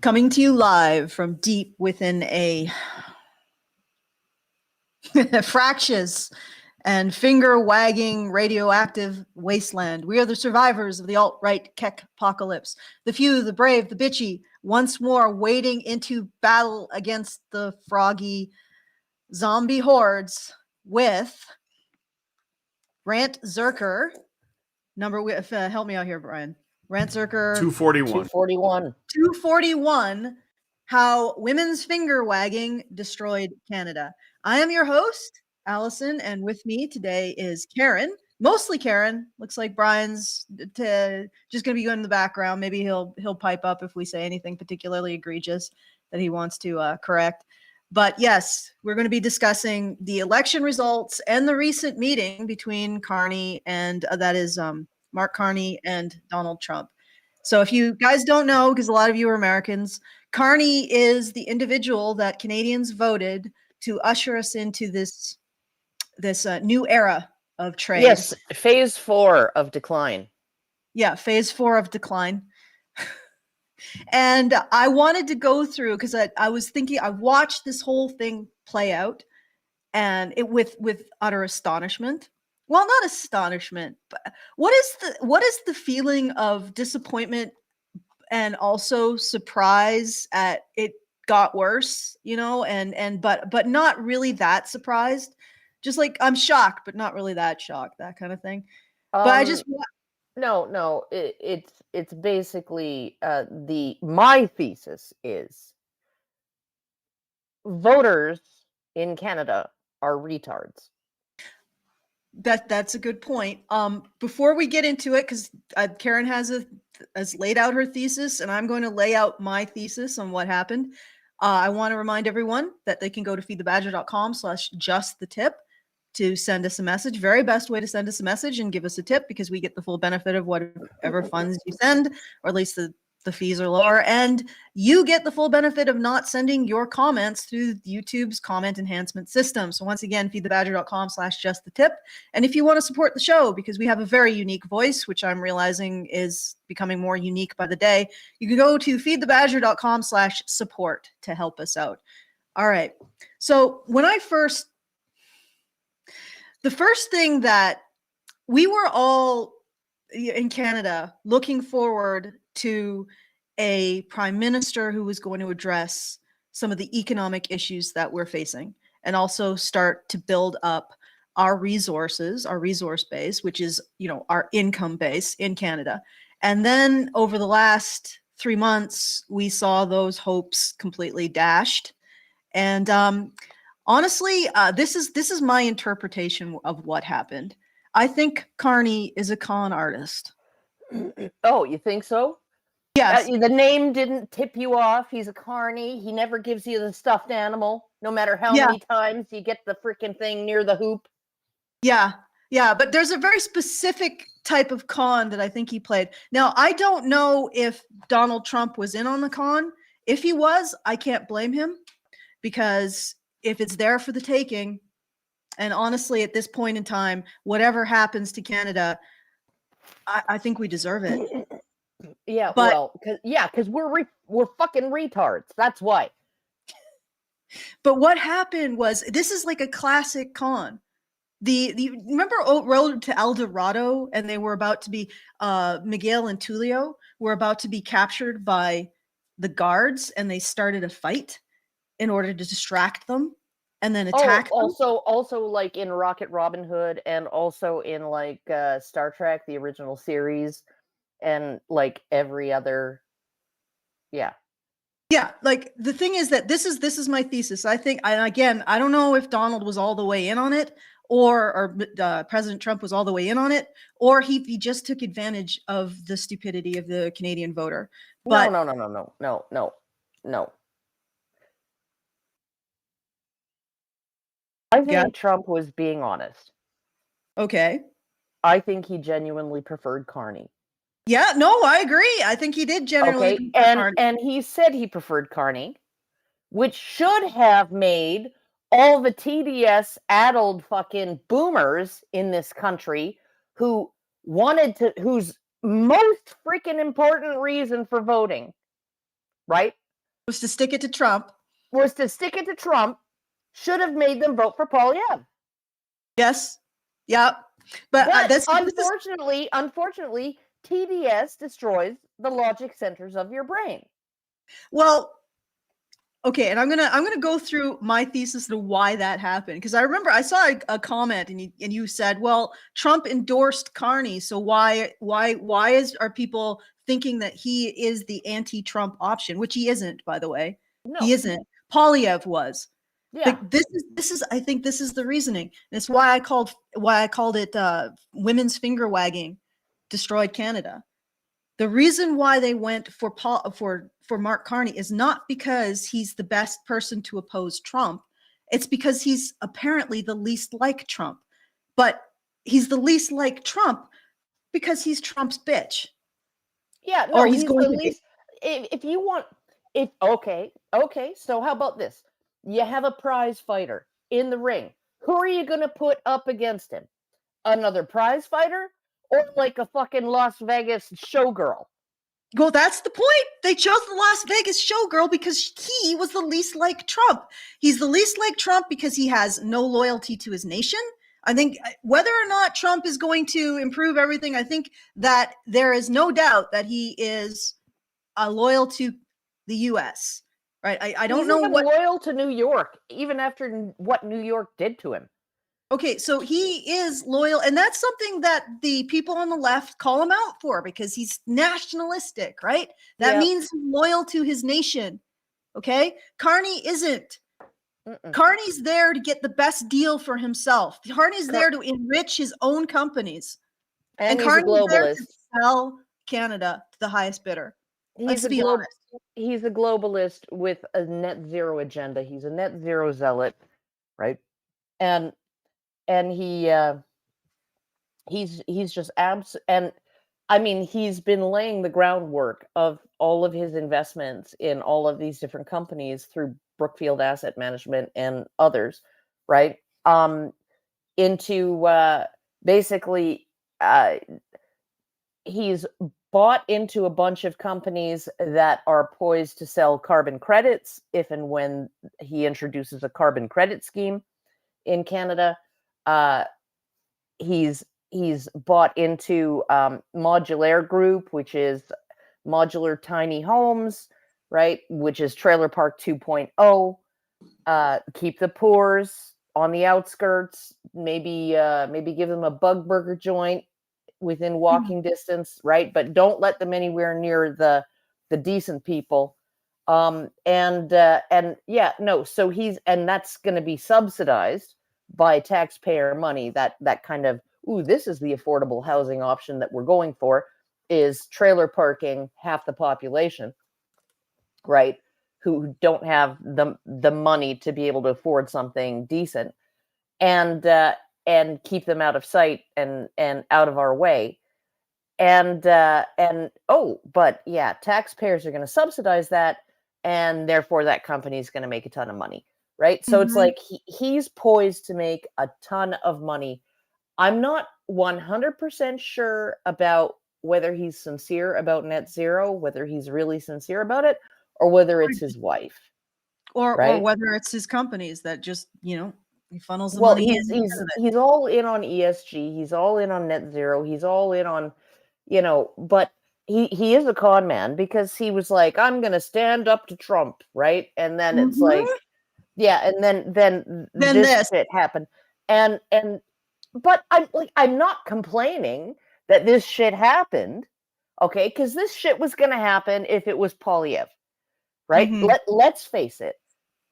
Coming to you live from deep within a fractious and finger-wagging radioactive wasteland. We are the survivors of the alt-right Keck apocalypse. The few, the brave, the bitchy, once more wading into battle against the froggy zombie hordes with Rantzerker. Help me out here, Brian. Rantzerker 241. 241. How women's finger wagging destroyed Canada. I am your host, Alison, and with me today is Karen. Mostly Karen. Looks like Brian's just going to be in the background. Maybe he'll pipe up if we say anything particularly egregious that he wants to correct. But yes, we're going to be discussing the election results and the recent meeting between Carney and that is Mark Carney and Donald Trump. So if you guys don't know, because a lot of you are Americans, Carney is the individual that Canadians voted to usher us into this new era of trade. Yes, phase 4 of decline. Yeah, phase 4 of decline. And I wanted to go through, because I was thinking, I watched this whole thing play out, and it with utter astonishment. Well, not astonishment, but what is the feeling of disappointment and also surprise at it got worse, but not really that surprised. Just like I'm shocked, but not really that shocked, that kind of thing. But I just no, it's basically my thesis is voters in Canada are retards. That's a good point. Before we get into it, because Karen has laid out her thesis, and I'm going to lay out my thesis on what happened. I want to remind everyone that they can go to feedthebadger.com/justthetip to send us a message. Very best way to send us a message and give us a tip, because we get the full benefit of whatever funds you send, or at least the fees are lower, and you get the full benefit of not sending your comments through YouTube's comment enhancement system. So once again, feedthebadger.com/justthetip. And if you want to support the show, because we have a very unique voice, which I'm realizing is becoming more unique by the day, you can go to feedthebadger.com/support to help us out. All right. So the first thing that we were all in Canada looking forward to a prime minister who was going to address some of the economic issues that we're facing, and also start to build up our resources, our resource base, which is, our income base in Canada. And then over the last 3 months, we saw those hopes completely dashed. And honestly, this is my interpretation of what happened. I think Carney is a con artist. Oh, you think so? Yes. The name didn't tip you off. He's a Carney. He never gives you the stuffed animal, no matter how many times you get the freaking thing near the hoop. Yeah. But there's a very specific type of con that I think he played. Now, I don't know if Donald Trump was in on the con. If he was, I can't blame him, because if it's there for the taking, and honestly, at this point in time, whatever happens to Canada, I think we deserve it. Yeah, because we're fucking retards. That's why. But what happened was, this is like a classic con. Remember Road to El Dorado, and they were about to be Miguel and Tulio were about to be captured by the guards, and they started a fight in order to distract them and then attack them. Also like in Rocket Robin Hood, and also in like Star Trek, the original series, and like every other. Yeah, like the thing is that this is my thesis. I think, and again, I don't know if Donald was all the way in on it, or President Trump was all the way in on it, or he just took advantage of the stupidity of the Canadian voter. But no. I think Trump was being honest. Okay. I think he genuinely preferred Carney. Yeah, no, I agree. I think he did generally. Okay, and he said he preferred Carney, which should have made all the TDS-addled fucking boomers in this country whose most freaking important reason for voting, right, Was to stick it to Trump. Should have made them vote for Polyev. Yes. Yeah. But unfortunately, TDS destroys the logic centers of your brain. Well, okay, and I'm gonna go through my thesis to why that happened, because I remember I saw a comment and you said, well, Trump endorsed Carney, so why are people thinking that he is the anti-Trump option, which he isn't, by the way. No. He isn't. Polyev was. Yeah. But this is I think this is the reasoning. And it's why I called it women's finger wagging destroyed Canada. The reason why they went for Mark Carney is not because he's the best person to oppose Trump. It's because he's apparently the least like Trump. But he's the least like Trump because he's Trump's bitch. Yeah, no, or he's going the least. If you want, okay. So how about this? You have a prize fighter in the ring. Who are you going to put up against him? Another prize fighter, or like a fucking Las Vegas showgirl? Well, that's the point. They chose the Las Vegas showgirl because he was the least like Trump. He's the least like Trump because he has no loyalty to his nation. I think whether or not Trump is going to improve everything, I think that there is no doubt that he is loyal to the U.S. Right? I don't know what loyal to New York, even after what New York did to him. Okay, so he is loyal, and that's something that the people on the left call him out for because he's nationalistic, right? That means he's loyal to his nation. Okay, Carney isn't. Carney's there to get the best deal for himself. Carney's there to enrich his own companies, and Carney's there to sell Canada to the highest bidder. Let's be honest. He's a globalist with a net zero agenda. He's a net zero zealot, right? And he's just and I mean, he's been laying the groundwork of all of his investments in all of these different companies through Brookfield Asset Management and others, right? Into basically he's bought into a bunch of companies that are poised to sell carbon credits if and when he introduces a carbon credit scheme in Canada. He's bought into Modular Group, which is modular tiny homes, right? Which is Trailer Park 2.0. Keep the poors on the outskirts. Maybe give them a bug burger joint within walking distance, right? But don't let them anywhere near the decent people. So that's going to be subsidized by taxpayer money. That kind of, this is the affordable housing option that we're going for, is trailer parking half the population, right? Who don't have the money to be able to afford something decent, and keep them out of sight and out of our way. But taxpayers are going to subsidize that, and therefore that company is going to make a ton of money, right? So it's like he's poised to make a ton of money. I'm not 100% sure about whether he's sincere about net zero, whether he's really sincere about it, or whether it's his wife, or whether it's his companies that just he funnels the money. He's all in on ESG. He's all in on net zero. He's all in on, but he is a con man because he was like, I'm going to stand up to Trump, right? And then it's like, and then this shit happened, but I'm not complaining that this shit happened, okay? Because this shit was going to happen if it was Polyev, right? Let's face it.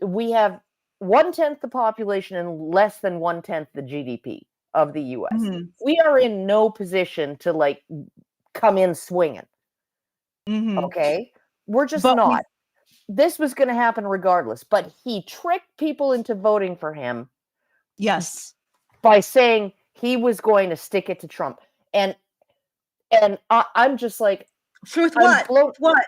We have 1/10 the population and less than 1/10 the GDP of the U.S. We are in no position to come in swinging. Okay, we're just not. This was going to happen regardless, but he tricked people into voting for him. Yes, by saying he was going to stick it to Trump, and I'm just like, with what? What?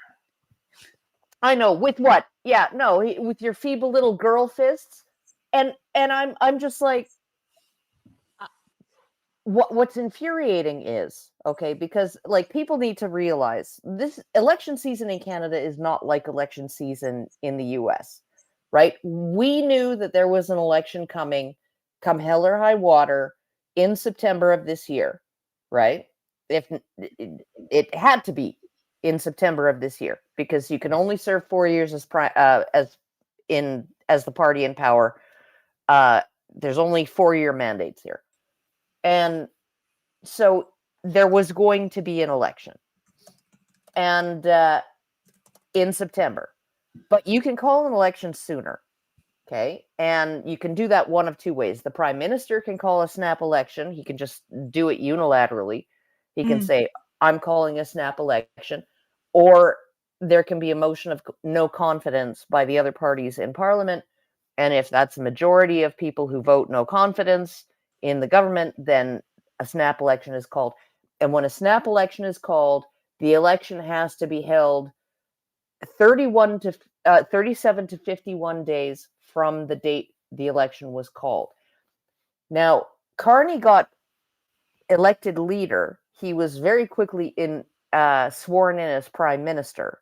I know, with what? Yeah, no, with your feeble little girl fists, and I'm just like, what's infuriating is, okay, because like people need to realize this election season in Canada is not like election season in the US, right? We knew that there was an election coming, come hell or high water, in September of this year, right? If it had to be in September of this year, because you can only serve 4 years as the party in power. There's only 4-year mandates here. And so there was going to be an election, and in September, but you can call an election sooner, okay? And you can do that one of two ways. The prime minister can call a snap election. He can just do it unilaterally. He can say, I'm calling a snap election, or there can be a motion of no confidence by the other parties in parliament. And if that's a majority of people who vote no confidence in the government, then a snap election is called. And when a snap election is called, the election has to be held 37 to 51 days from the date the election was called. Now, Carney got elected leader. He was very quickly sworn in as prime minister.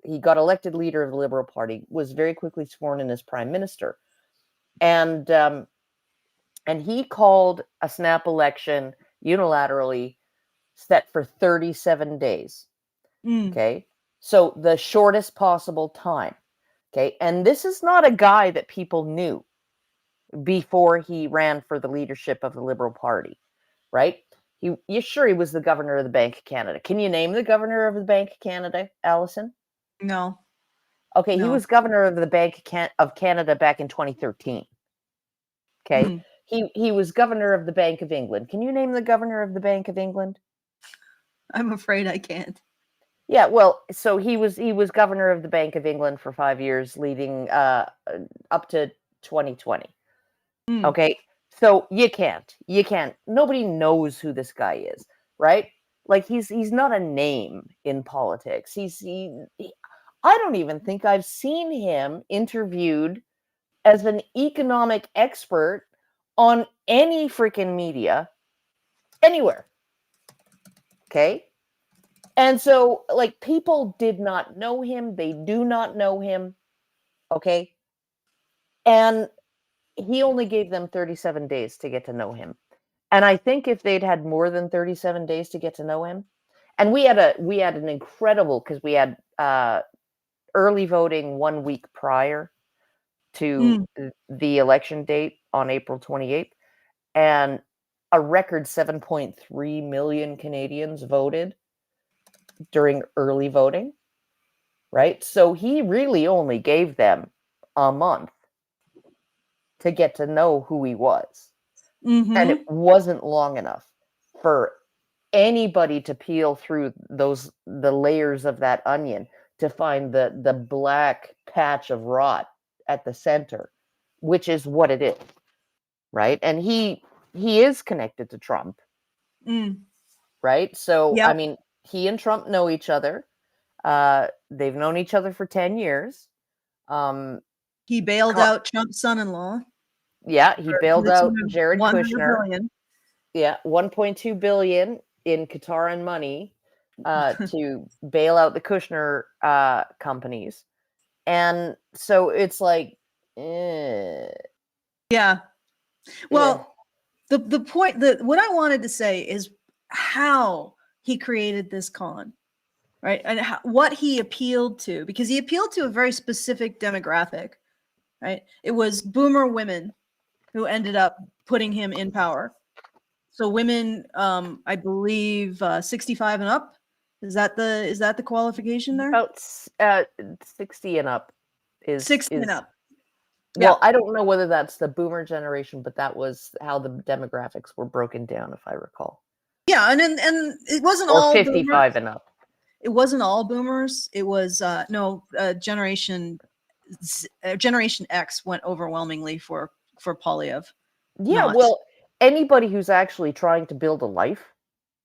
He got elected leader of the Liberal Party, was very quickly sworn in as prime minister. And he called a snap election unilaterally set for 37 days. Okay. So the shortest possible time. Okay. And this is not a guy that people knew before he ran for the leadership of the Liberal Party, right? He was the governor of the Bank of Canada. Can you name the governor of the Bank of Canada, Alison? No. Okay, no. He was governor of the Bank of Canada back in 2013. Okay. He was governor of the Bank of England. Can you name the governor of the Bank of England? I'm afraid I can't. Yeah, well, so he was governor of the Bank of England for 5 years, leading up to 2020. Okay, so you can't. Nobody knows who this guy is, right? Like he's not a name in politics. I don't even think I've seen him interviewed as an economic expert on any freaking media anywhere. Okay? And so, like, people did not know him. They do not know him. Okay? And he only gave them 37 days to get to know him. And I think if they'd had more than 37 days to get to know him, and we had an incredible, because we had early voting 1 week prior to the election date on April 28th, and a record 7.3 million Canadians voted during early voting, right? So he really only gave them a month to get to know who he was. And it wasn't long enough for anybody to peel through the layers of that onion to find the black patch of rot at the center, which is what it is, right? And he is connected to Trump, right? So, I mean, he and Trump know each other. They've known each other for 10 years. He bailed out Trump's son-in-law. Yeah, he bailed out Jared Kushner. Billion. Yeah, $1.2 billion in Qataran money to bail out the Kushner companies. And so it's like, yeah. Well, the point that what I wanted to say is how he created this con, right? And what he appealed to, because he appealed to a very specific demographic, right? It was boomer women who ended up putting him in power. So women, I believe, 65 and up. Is that the qualification there? About 60 and up is 60 and up. Well, I don't know whether that's the boomer generation, but that was how the demographics were broken down, if I recall. Yeah, and it wasn't all 55 and up. It wasn't all boomers. It was Generation X went overwhelmingly for Polyev. Yeah, well, anybody who's actually trying to build a life.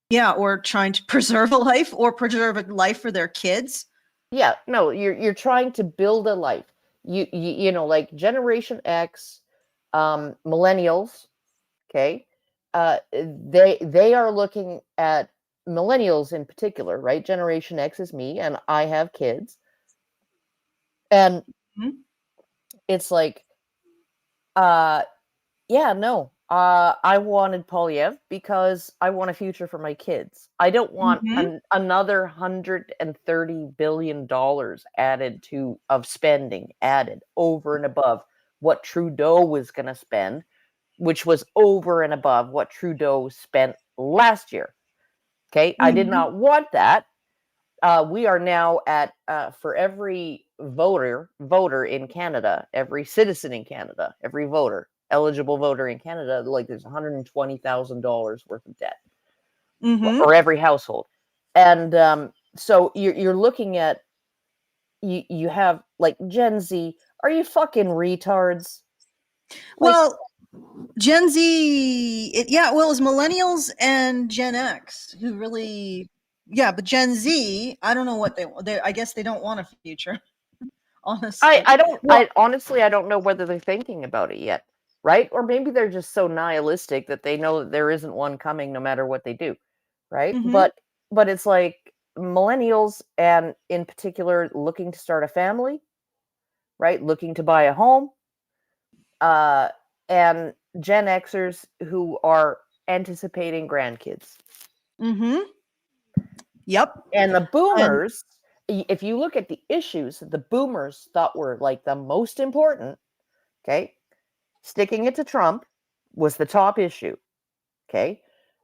Yeah, or trying to preserve a life or preserve a life for their kids. Yeah, no, you're trying to build a life. You know, like Generation X, millennials, okay, they are looking at millennials in particular, right? Generation X is me, and I have kids, and it's like, yeah, no, I wanted Polyev because I want a future for my kids. I don't want another $130 billion added of spending added over and above what Trudeau was going to spend, which was over and above what Trudeau spent last year. Okay, I did not want that. We are now at, for every voter in Canada, every citizen in Canada, every eligible voter in Canada, like there's $120,000 worth of debt for every household. And so you're looking at, you have like Gen Z. Are you fucking retards? Well, Gen Z, it was millennials and Gen X who really, but Gen Z, I don't know what they I guess they don't want a future, honestly. I honestly, I don't know whether they're thinking about it yet, right? Or maybe they're just so nihilistic that they know that there isn't one coming no matter what they do, right? But it's like millennials, and in particular looking to start a family, right? Looking to buy a home, and Gen Xers who are anticipating grandkids. Yep. And the boomers, if you look at the issues that the boomers thought were like the most important, okay, sticking it to Trump was the top issue. Okay.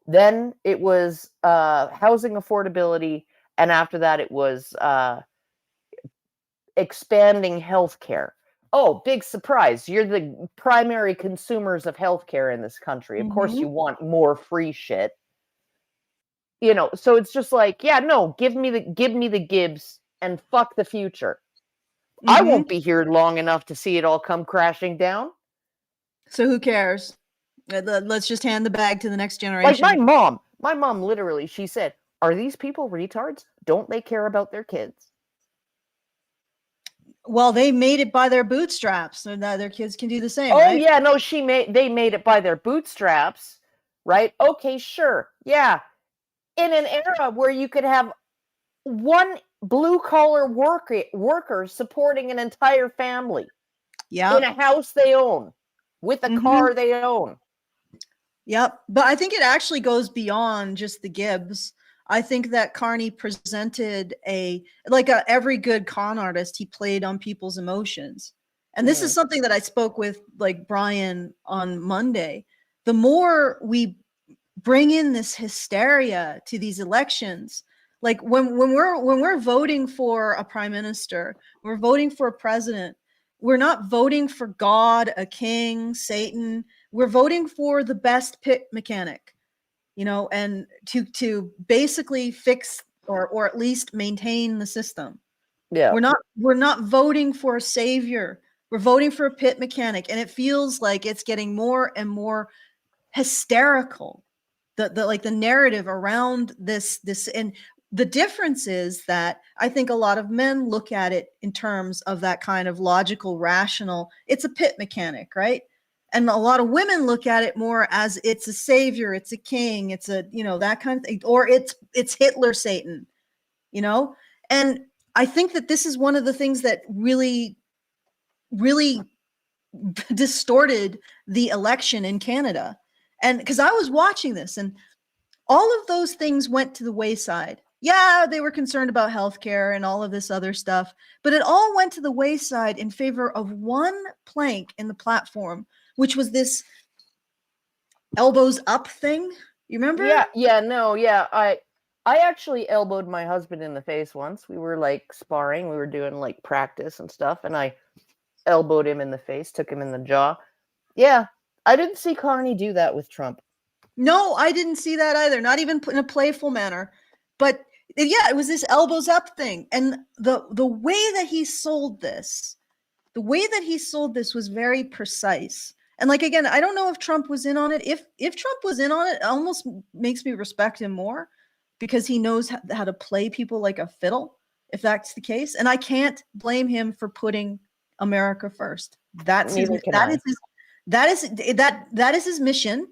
Then it was housing affordability. And after that, it was expanding healthcare. Oh, big surprise. You're the primary consumers of healthcare in this country. Of course, you want more free shit. You know, so it's just like, yeah, no, give me the Gibbs and fuck the future. I won't be here long enough to see it all come crashing down. So who cares? Let's just hand the bag to the next generation. Like my mom literally, she said, "Are these people retards? Don't they care about their kids?" Well, they made it by their bootstraps, so that their kids can do the same. Oh, right? Yeah, no, they made it by their bootstraps, right? Okay, sure, yeah. In an era where you could have one blue collar worker supporting an entire family, in a house they own, with a car they own. Yep, but I think it actually goes beyond just the Gibbs. I think that Carney presented every good con artist, he played on people's emotions. And this is something that I spoke with like Brian on Monday. The more we bring in this hysteria to these elections, like when we're voting for a prime minister, we're voting for a president, we're not voting for God, a king, Satan. We're voting for the best pit mechanic, and to basically fix or at least maintain the system. Yeah. We're not voting for a savior. We're voting for a pit mechanic, and it feels like it's getting more and more hysterical. The narrative around this, and the difference is that I think a lot of men look at it in terms of that kind of logical, rational, it's a pit mechanic, right? And a lot of women look at it more as it's a savior, it's a king, it's a, that kind of thing, or it's Hitler, Satan, and I think that this is one of the things that really, really distorted the election in Canada. And because I was watching this, and all of those things went to the wayside. Yeah, they were concerned about healthcare and all of this other stuff, but it all went to the wayside in favor of one plank in the platform, which was this elbows up thing. You remember? I actually elbowed my husband in the face once. We were like sparring, we were doing like practice and stuff, and I elbowed him in the face, took him in the jaw. Yeah, I didn't see Carney do that with Trump. No, I didn't see that either. Not even in a playful manner. But yeah, it was this elbows up thing. And the way that he sold this, was very precise. And like, again, I don't know if Trump was in on it. If Trump was in on it almost makes me respect him more, because he knows how to play people like a fiddle, if that's the case. And I can't blame him for putting America first. That is his mission.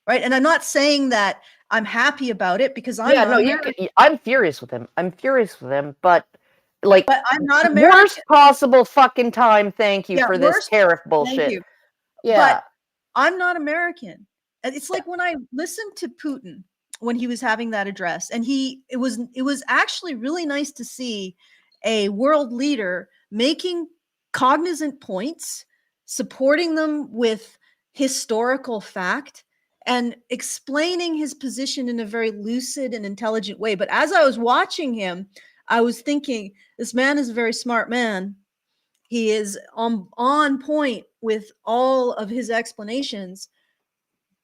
right? And I'm not saying that I'm happy about it because I'm Yeah, not no, American. I'm furious with him. I'm furious with him, but like But I'm not worst American. possible fucking time. Thank you Yeah, for this worst. tariff Thank bullshit. you. But Yeah. I'm not American. And it's Yeah. like when I listened to Putin when he was having that address, and it was actually really nice to see a world leader making cognizant points, supporting them with historical fact, and explaining his position in a very lucid and intelligent way. But as I was watching him, I was thinking, this man is a very smart man. He is on point with all of his explanations,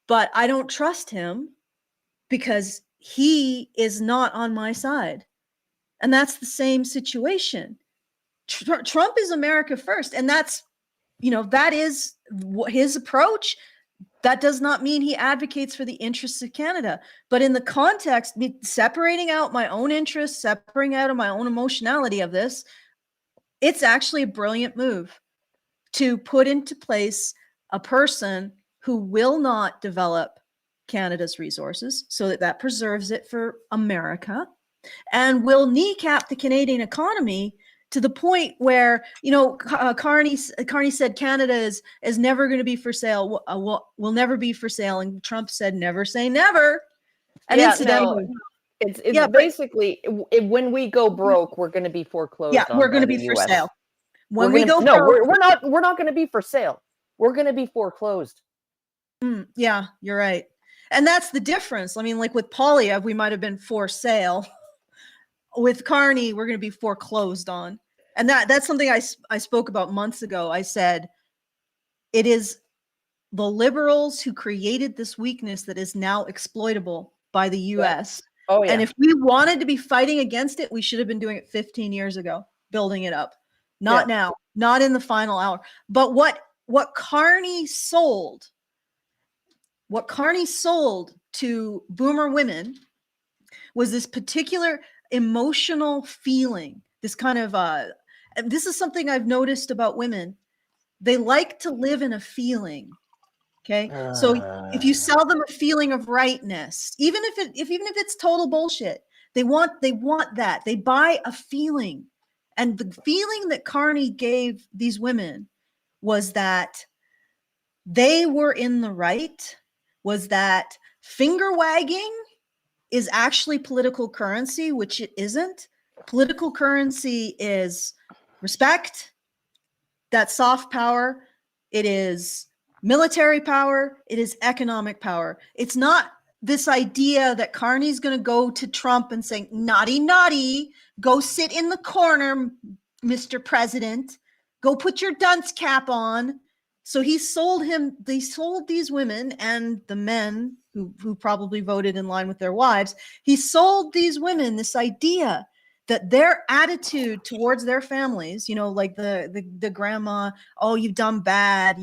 but I don't trust him because he is not on my side. And that's the same situation. Trump is America first. And that is his approach. That does not mean he advocates for the interests of Canada. But in the context, separating out my own interests, separating out of my own emotionality of this, it's actually a brilliant move to put into place a person who will not develop Canada's resources so that preserves it for America, and will kneecap the Canadian economy to the point where, Carney said Canada is never going to be for sale, will never be for sale, and Trump said never say never. And Yeah, no, incidentally, it's yeah, but basically when we go broke, we're going to be yeah, foreclosed we're on going by to the be for U.S. sale. We're When we gonna go no, broke, we're not going to be for sale. We're going to be foreclosed. yeah, you're right. And that's the difference. I mean, like with Polyev, we might have been for sale. With Carney, we're going to be foreclosed on. And that's something I spoke about months ago. I said, it is the liberals who created this weakness that is now exploitable by the US. Oh yeah. And if we wanted to be fighting against it, we should have been doing it 15 years ago, building it up. Not now, not in the final hour. But what Carney sold, to boomer women was this particular emotional feeling, this kind of this is something I've noticed about women. They like to live in a feeling. Okay. So if you sell them a feeling of rightness, even if it's total bullshit, they want that. They buy a feeling. And the feeling that Carney gave these women was that they were in the right, was that finger wagging is actually political currency, which it isn't. Political currency is respect, that soft power. It is military power. It is economic power. It's not this idea that Carney's going to go to Trump and say, naughty, naughty, go sit in the corner, Mr. President, go put your dunce cap on. So they sold these women and the men who probably voted in line with their wives. He sold these women this idea that their attitude towards their families, like the grandma, oh, you've done bad,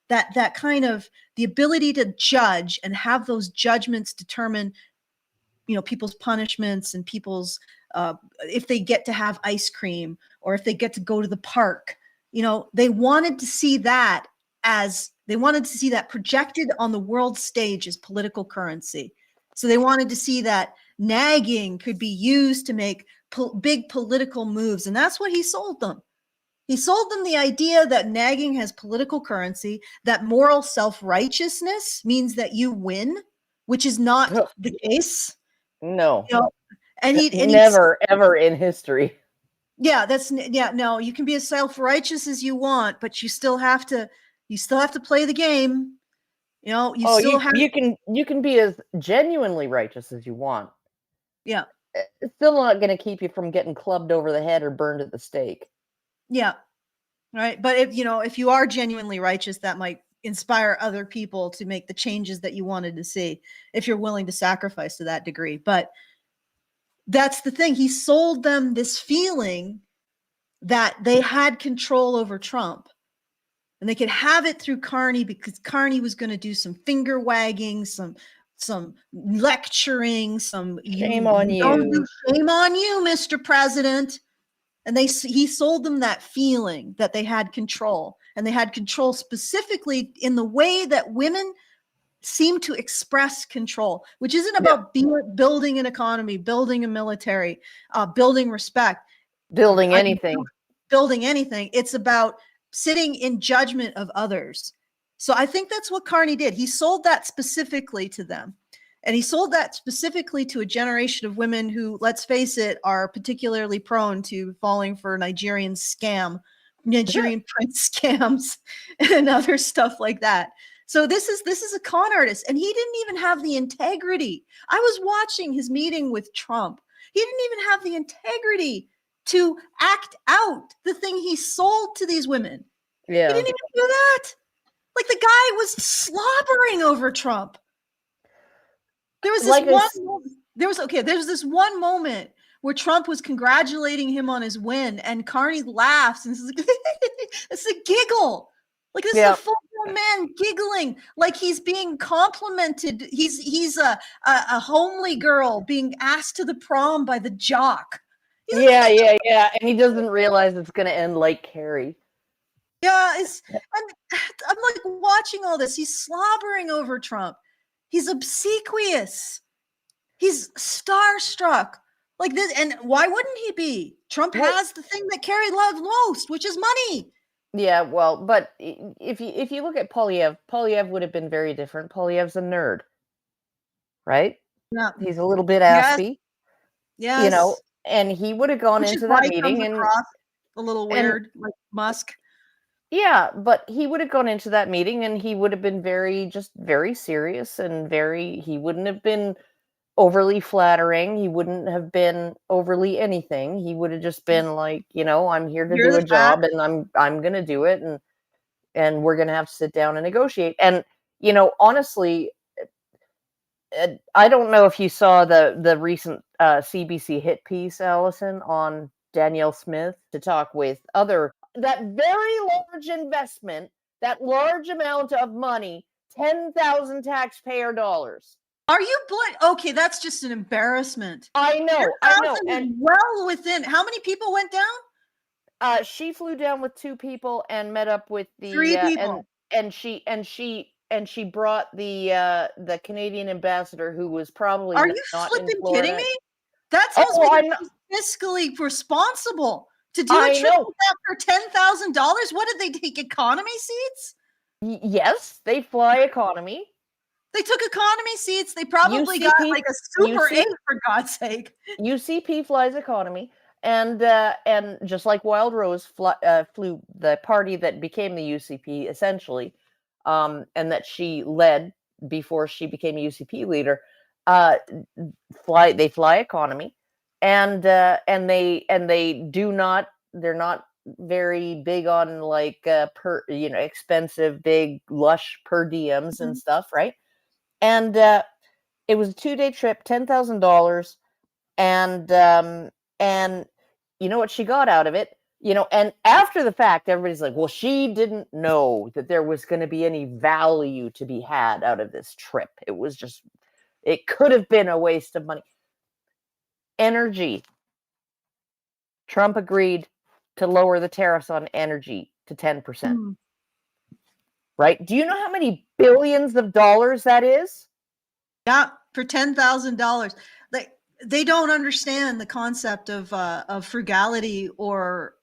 that kind of the ability to judge and have those judgments determine, people's punishments and people's, if they get to have ice cream or if they get to go to the park, they wanted to see that projected on the world stage as political currency. So they wanted to see that nagging could be used to make big political moves. And that's what he sold them. He sold them the idea that nagging has political currency, that moral self-righteousness means that you win, which is not the case. No. And he never ever in history. Yeah, no, you can be as self-righteous as you want, but you still have to play the game. You can be as genuinely righteous as you want. Yeah. It's still not going to keep you from getting clubbed over the head or burned at the stake. Yeah. Right. But if you are genuinely righteous, that might inspire other people to make the changes that you wanted to see, if you're willing to sacrifice to that degree. But that's the thing. He sold them this feeling that they had control over Trump. And they could have it through Carney because Carney was going to do some finger wagging, some lecturing, shame on you. Shame on you, Mr. President. And he sold them that feeling that they had control, and they had control specifically in the way that women seem to express control, which isn't about building an economy, building a military, building respect, building anything. It's about sitting in judgment of others. So I think that's what Carney did. He sold that specifically to them. And he sold that specifically to a generation of women who, let's face it, are particularly prone to falling for Nigerian prince scams and other stuff like that. So this is a con artist, and he didn't even have the integrity. I was watching his meeting with Trump. He didn't even have the integrity to act out the thing he sold to these women. Yeah. He didn't even do that. Like, the guy was slobbering over Trump. There was this one moment where Trump was congratulating him on his win, and Carney laughs and says, it's a giggle. Like, this is a full-grown man giggling like he's being complimented. He's a homely girl being asked to the prom by the jock. Yeah. And he doesn't realize it's going to end like Carrie. Yeah, I'm like watching all this. He's slobbering over Trump. He's obsequious. He's starstruck like this. And why wouldn't he be? Trump has the thing that Carrie loved most, which is money. Yeah, well, but if you look at Polyev would have been very different. Polyev's a nerd, right? Yeah. He's a little bit aspy. Yes. You know, and he would have gone into that meeting and a little weird, like Musk. Yeah, but he would have gone into that meeting and he would have been very serious and he wouldn't have been overly flattering. He wouldn't have been overly anything. He would have just been like, I'm here to do a job and I'm going to do it. And we're going to have to sit down and negotiate. And, honestly, I don't know if you saw the recent CBC hit piece, Alison, on Danielle Smith to talk with that very large investment, that large amount of money, 10,000 taxpayer dollars. Are you okay, that's just an embarrassment. I know. And well within, how many people went down? She flew down with 2 people and met up with the 3 people. And she brought the Canadian ambassador, who was probably Are you not flipping in Florida. kidding me? That sounds like fiscally responsible to do a trip for $10,000. What did they take? Economy seats? Yes, they fly economy. They took economy seats. They probably got like a Super 8, for God's sake. UCP flies economy. And just like Wild Rose flew the party that became the UCP, essentially, and that she led before she became a UCP leader, they fly economy, and they're not very big on like expensive, big, lush per diems and stuff, right? And it was a 2-day trip, $10,000, and you know what she got out of it? And after the fact, everybody's like, well, she didn't know that there was going to be any value to be had out of this trip. It could have been a waste of money. Energy. Trump agreed to lower the tariffs on energy to 10%. Right? Do you know how many billions of dollars that is? Yeah, for $10,000. They don't understand the concept of frugality or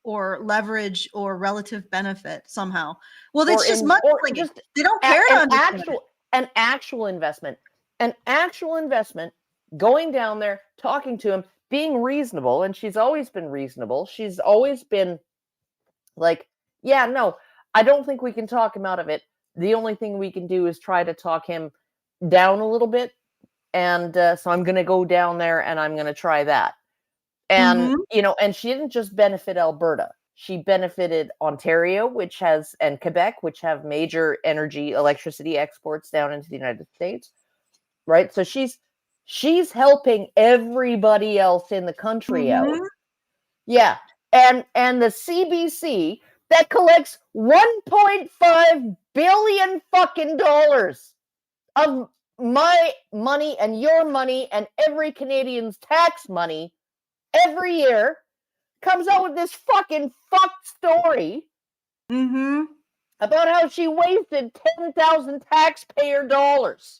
leverage or relative benefit somehow. Well, it's just money. They don't care to understand an actual investment. An actual investment, going down there, talking to him, being reasonable, and she's always been reasonable. She's always been like, yeah, no, I don't think we can talk him out of it. The only thing we can do is try to talk him down a little bit. And so I'm going to go down there and I'm going to try that. And, and she didn't just benefit Alberta. She benefited Ontario, and Quebec, which have major electricity exports down into the United States. Right. So she's helping everybody else in the country out. Yeah. And the CBC that collects $1.5 billion fucking dollars of my money and your money and every Canadian's tax money every year, comes out with this fucking fucked story about how she wasted 10,000 taxpayer dollars.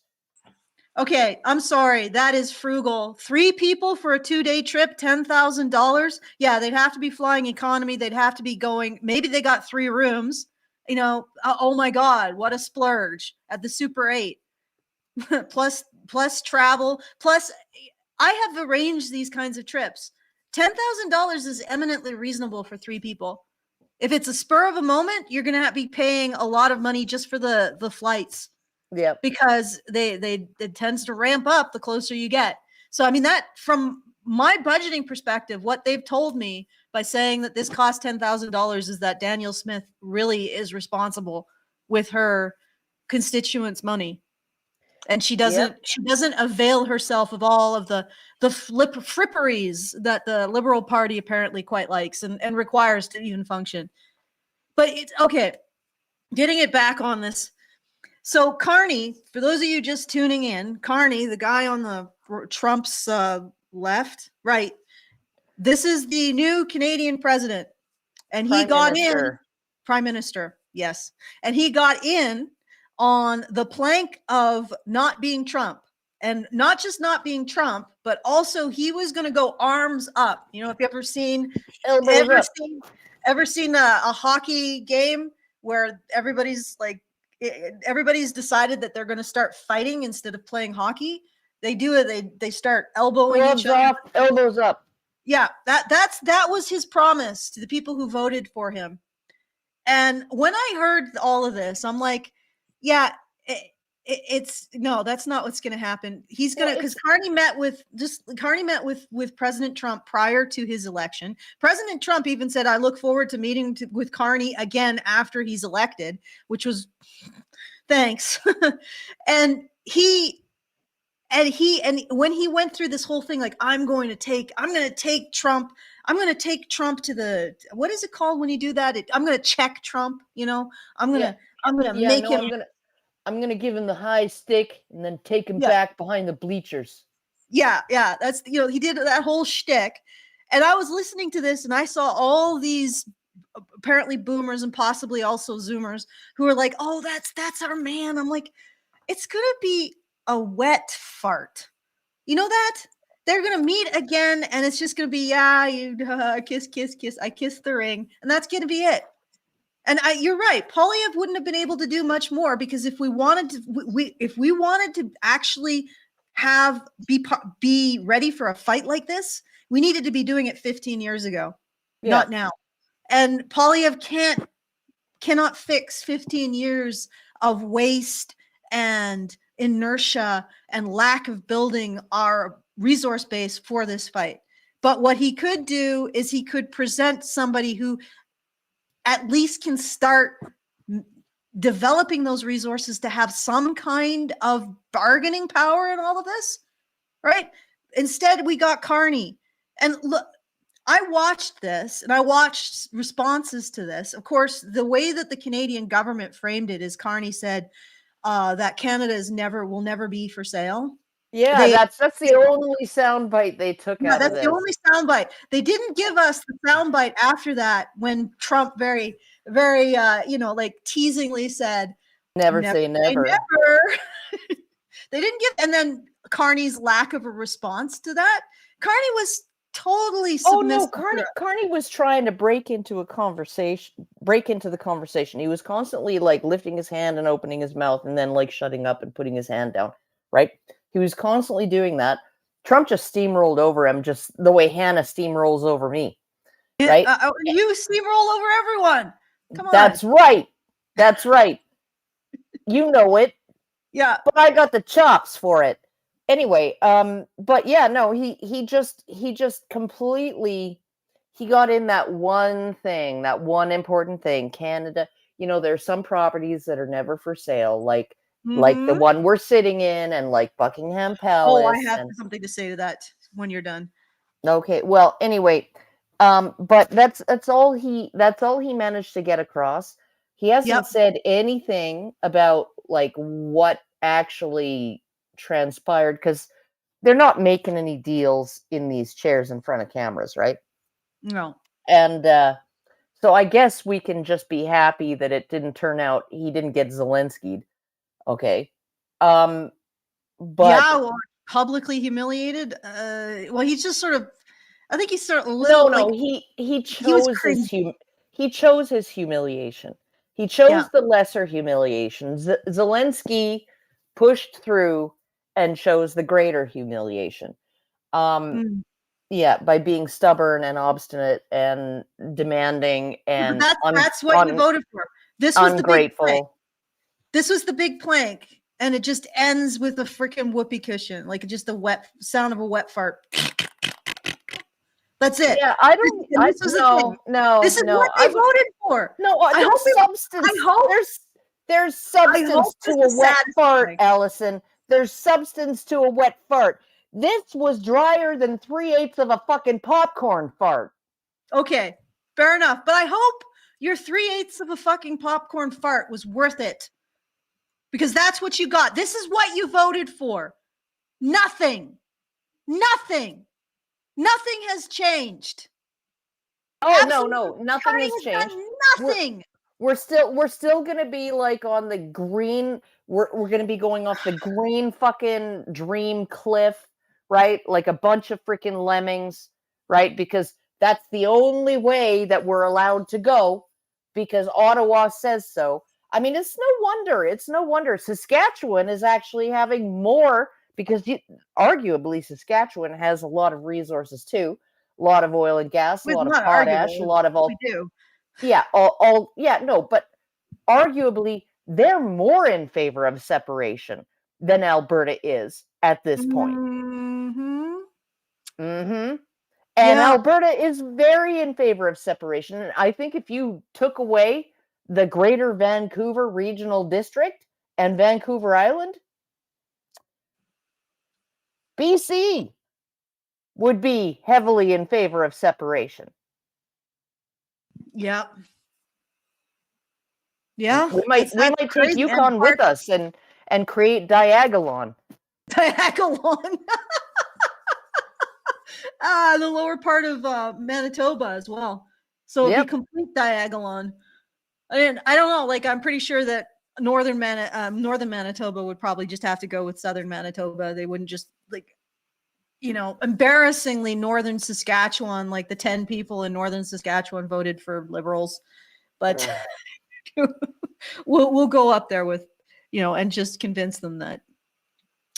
Okay, I'm sorry. That is frugal. 3 people for a 2-day trip, $10,000. Yeah, they'd have to be flying economy. They'd have to be going. Maybe they got 3 rooms. Oh my God, what a splurge at the Super 8. plus travel. Plus, I have arranged these kinds of trips. $10,000 is eminently reasonable for 3 people. If it's a spur of a moment, you're going to be paying a lot of money just for the flights. Yep. Because it tends to ramp up the closer you get. So, I mean, that from my budgeting perspective, what they've told me by saying that this cost $10,000 is that Danielle Smith really is responsible with her constituents' money. And she doesn't avail herself of all of the fripperies that the Liberal Party apparently quite likes and requires to even function. But it's okay. Getting it back on this. So Carney, for those of you just tuning in, Carney, the guy on the Trump's left, right? This is the new Canadian president, and he got in. Prime Minister, yes, and he got in on the plank of not being Trump, and not just not being Trump, but also he was going to go arms up. If you ever seen a hockey game where everybody's decided that they're going to start fighting instead of playing hockey. They do it. They start elbowing each other. Elbows up. Yeah, that was his promise to the people who voted for him. And when I heard all of this, I'm like, yeah, it's no, that's not what's going to happen. He's going to, because Carney met with President Trump prior to his election. President Trump even said, I look forward to meeting with Carney again after he's elected, which was thanks. and when he went through this whole thing, like, I'm going to take Trump to the, what is it called when you do that? I'm going to check Trump, I'm going to make him. I'm going to give him the high stick and then take him back behind the bleachers. Yeah. That's, he did that whole shtick. And I was listening to this and I saw all these apparently boomers and possibly also Zoomers who are like, oh, that's our man. I'm like, it's going to be a wet fart. You know that? They're going to meet again and it's just going to be, kiss, kiss, kiss. I kissed the ring. And that's going to be it. And you're right. Poilievre wouldn't have been able to do much more because if we wanted to actually be ready for a fight like this, we needed to be doing it 15 years ago, not now. And Poilievre cannot fix 15 years of waste and inertia and lack of building our resource base for this fight. But what he could do is he could present somebody who at least can start developing those resources to have some kind of bargaining power in all of this, right? Instead, we got Carney. And look, I watched this and I watched responses to this. Of course, the way that the Canadian government framed it is Carney said that Canada will never be for sale. Yeah, that's the only soundbite they took out of this. That's the only soundbite. They didn't give us the soundbite after that when Trump very, very, teasingly said, never say never. They didn't give, and then Carney's lack of a response to that. Carney was totally submissive. Oh no, Carney was trying to break into the conversation. He was constantly like lifting his hand and opening his mouth and then like shutting up and putting his hand down, right? He was constantly doing that. Trump just steamrolled over him, just the way Hannah steamrolls over me, right? You steamroll over everyone. Come on. That's right. You know it. Yeah. But I got the chops for it. Anyway, but yeah, no, he just completely, he got in that one thing, that one important thing. Canada, there's some properties that are never for sale, like the one we're sitting in and like Buckingham Palace. Oh, I have something to say to that when you're done. Okay. Well, anyway, but that's all he managed to get across. He hasn't said anything about like what actually transpired because they're not making any deals in these chairs in front of cameras, right? No. And So I guess we can just be happy that it didn't turn out he didn't get Zelensky'd. Okay. But Yeah, or publicly humiliated. Well, he's just sort of. I think he's sort of a no, little like he he was chose his cringy. he chose his humiliation. He Yeah. chose the lesser humiliation. Zelensky pushed through and chose the greater humiliation. Mm. Yeah, by being stubborn and obstinate and demanding Yeah, but and that's what you voted for. This was the big plank. ungrateful. This was the big plank, and it just ends with a freaking whoopee cushion, like just a wet sound of a wet fart. That's it. Yeah, I don't. And this was the thing. This is what they voted for. No. I hope There's substance. I hope. There's I substance hope to this a is wet fart, satisfying. Alison. There's substance to a wet fart. This was drier than 3/8 of a fucking popcorn fart. Okay, fair enough. But I hope your 3/8 of a fucking popcorn fart was worth it. Because that's what you got. This is what you voted for. Nothing. Nothing. Nothing has changed. Oh Absolutely. no, nothing Carney has changed. done nothing. We're still gonna be like on the green. We're gonna be going off the green fucking dream cliff, right? Like a bunch of freaking lemmings, right? Because that's the only way that we're allowed to go, because Ottawa says so. I mean, it's no wonder. It's no wonder Saskatchewan is actually having more, because arguably Saskatchewan has a lot of resources too, a lot of oil and gas, a It's lot of not potash, a arguable. lot of all. We do. Yeah, no, but arguably they're more in favor of separation than Alberta is at this point. Mm-hmm. And Yeah. Alberta is very in favor of separation. And I think if you took away the Greater Vancouver Regional District and Vancouver Island, BC would be heavily in favor of separation. Yeah. Yeah. We might take Yukon with us and create Diagolon. Diagolon. The lower part of Manitoba as well. So it'd be complete Diagolon. And I don't know, like I'm pretty sure that northern Manitoba would probably just have to go with southern Manitoba. They wouldn't just like, embarrassingly northern Saskatchewan, like the 10 people in northern Saskatchewan voted for Liberals. But we'll go up there with, and just convince them that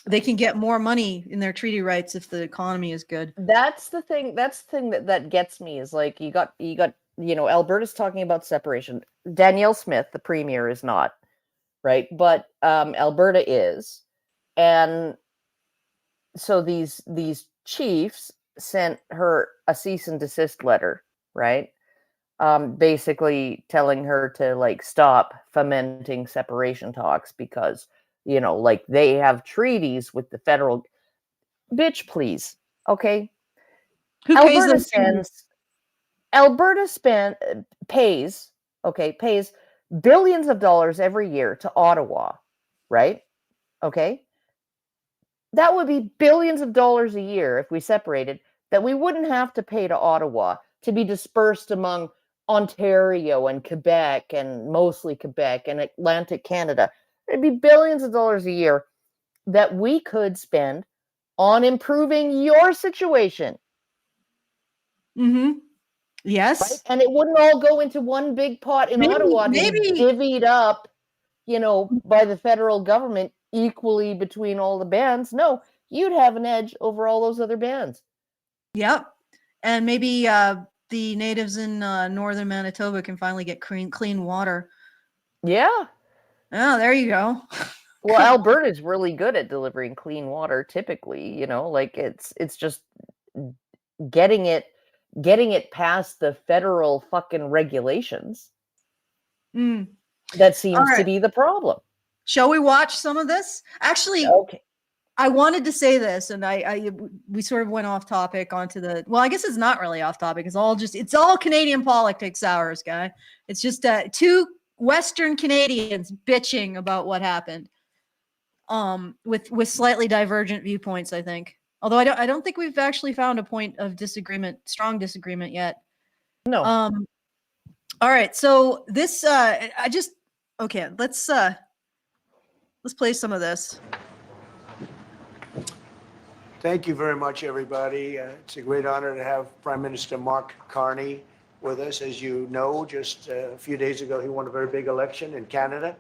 they can get more money in their treaty rights if the economy is good. That's the thing that gets me, is like you got Alberta's talking about separation. Danielle Smith, the premier, is not, right? But Alberta is. And so these chiefs sent her a cease and desist letter, right? Basically telling her to like stop fomenting separation talks, because like they have treaties with the federal. Bitch, please. Okay. Who pays them? Alberta pays billions of dollars every year to Ottawa, right? Okay. That would be billions of dollars a year if we separated, that we wouldn't have to pay to Ottawa to be dispersed among Ontario and Quebec, and mostly Quebec and Atlantic Canada. It'd be billions of dollars a year that we could spend on improving your situation. Mm-hmm. Yes. Right? And it wouldn't all go into one big pot in Ottawa to be divvied up, by the federal government equally between all the bands. No, you'd have an edge over all those other bands. Yep. And maybe the natives in northern Manitoba can finally get clean water. Yeah. Oh, there you go. Well, Alberta's really good at delivering clean water typically, like it's just getting it past the federal fucking regulations. That seems to be the problem. Shall we watch some of this? Actually, okay. I wanted to say this, and we sort of went off topic onto well, I guess it's not really off topic. It's all Canadian politics hours, guy. It's just two Western Canadians bitching about what happened, with slightly divergent viewpoints, I think. Although I don't think we've actually found a point of strong disagreement yet. No. All right. So this, okay, let's play some of this. Thank you very much, everybody. It's a great honor to have Prime Minister Mark Carney with us. As you know, just a few days ago, he won a very big election in Canada.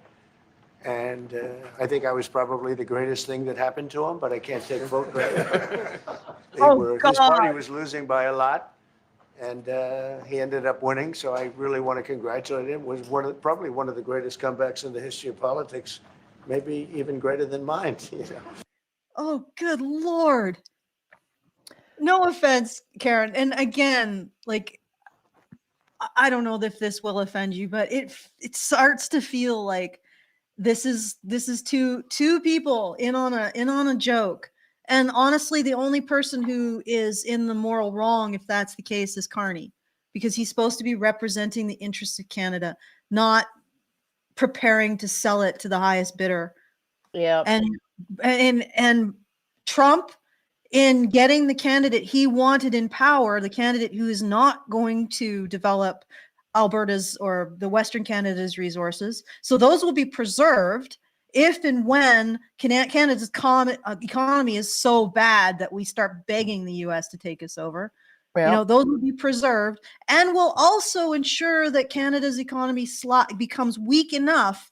And I think I was probably the greatest thing that happened to him, but I can't take vote credit. His party was losing by a lot, and he ended up winning. So I really want to congratulate him. It was probably one of the greatest comebacks in the history of politics, maybe even greater than mine. You know? Oh, good Lord. No offense, Karen. And again, like, I don't know if this will offend you, but it starts to feel like this is two people in on a joke. And honestly, the only person who is in the moral wrong, if that's the case, is Carney, because he's supposed to be representing the interests of Canada, not preparing to sell it to the highest bidder. Yeah. And Trump, in getting the candidate he wanted in power, the candidate who is not going to develop Alberta's or the Western Canada's resources. So those will be preserved if and when Canada's economy is so bad that we start begging the US to take us over. Yeah. You know, those will be preserved and will also ensure that Canada's economy becomes weak enough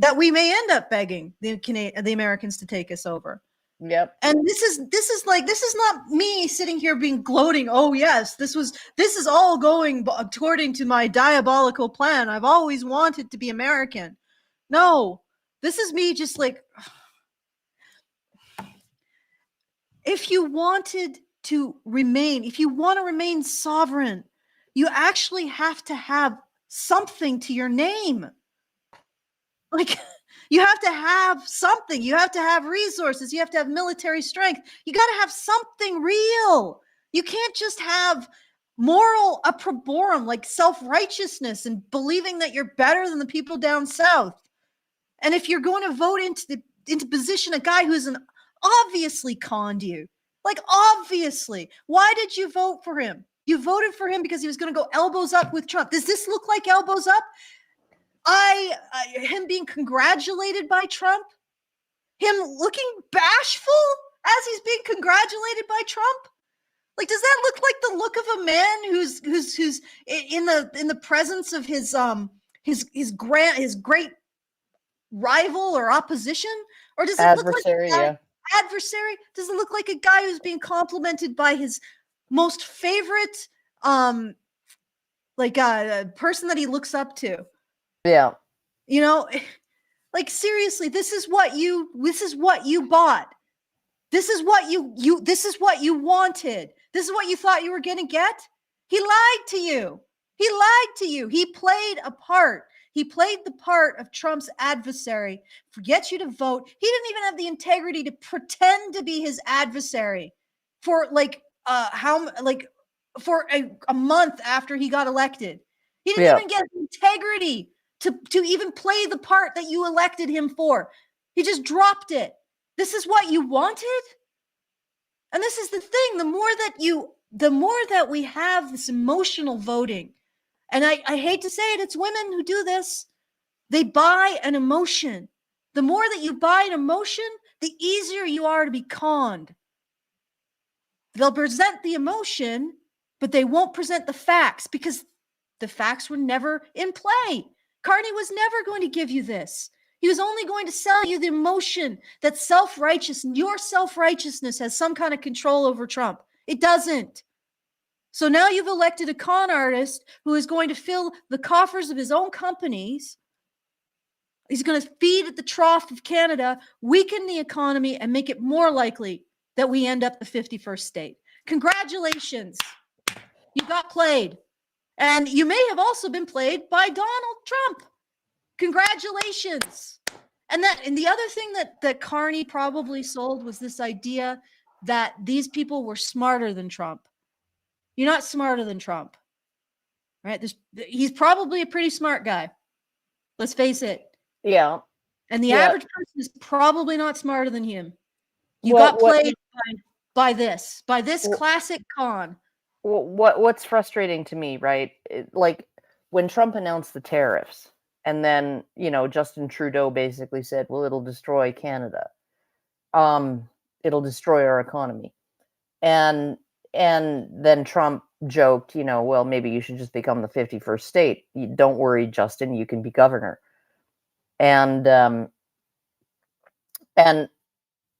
that we may end up begging the Americans to take us over. Yep. And this is not me sitting here being gloating. Oh yes, this is all going according to my diabolical plan. I've always wanted to be American. No, this is me just like, if you want to remain sovereign, you actually have to have something to your name. Like, you have to have something. You have to have resources. You have to have military strength. You got to have something real. You can't just have moral opprobrium, like self-righteousness and believing that you're better than the people down south. And if you're going to vote into position a guy who's obviously conned you, like obviously, why did you vote for him? You voted for him because he was going to go elbows up with Trump. Does this look like elbows up? Him being congratulated by Trump, him looking bashful as he's being congratulated by Trump. Like, does that look like the look of a man who's in the presence of his great rival or opposition? Or does it adversary, look like adversary? Does it look like a guy who's being complimented by his most favorite person that he looks up to? Yeah. You know, like, seriously, this is what you bought. This is what you wanted. This is what you thought you were going to get. He lied to you. He played a part. He played the part of Trump's adversary to get you to vote. He didn't even have the integrity to pretend to be his adversary for for a month after he got elected. He didn't even get the integrity to even play the part that you elected him for. He just dropped it. This is what you wanted? And this is the thing. The more that we have this emotional voting, and I hate to say it, it's women who do this. They buy an emotion. The more that you buy an emotion, the easier you are to be conned. They'll present the emotion, but they won't present the facts because the facts were never in play. Carney was never going to give you this. He was only going to sell you the emotion that your self-righteousness has some kind of control over Trump. It doesn't. So now you've elected a con artist who is going to fill the coffers of his own companies. He's going to feed at the trough of Canada, weaken the economy, and make it more likely that we end up the 51st state. Congratulations. You got played. And you may have also been played by Donald Trump. Congratulations. And the other thing that Carney probably sold was this idea that these people were smarter than Trump. You're not smarter than Trump, right? He's probably a pretty smart guy. Let's face it. Yeah. And the average person is probably not smarter than him. You got played by this classic con. What's frustrating to me, right? when Trump announced the tariffs, and then, Justin Trudeau basically said, well, it'll destroy Canada. It'll destroy our economy. And then Trump joked, well, maybe you should just become the 51st state. Don't worry, Justin, you can be governor. And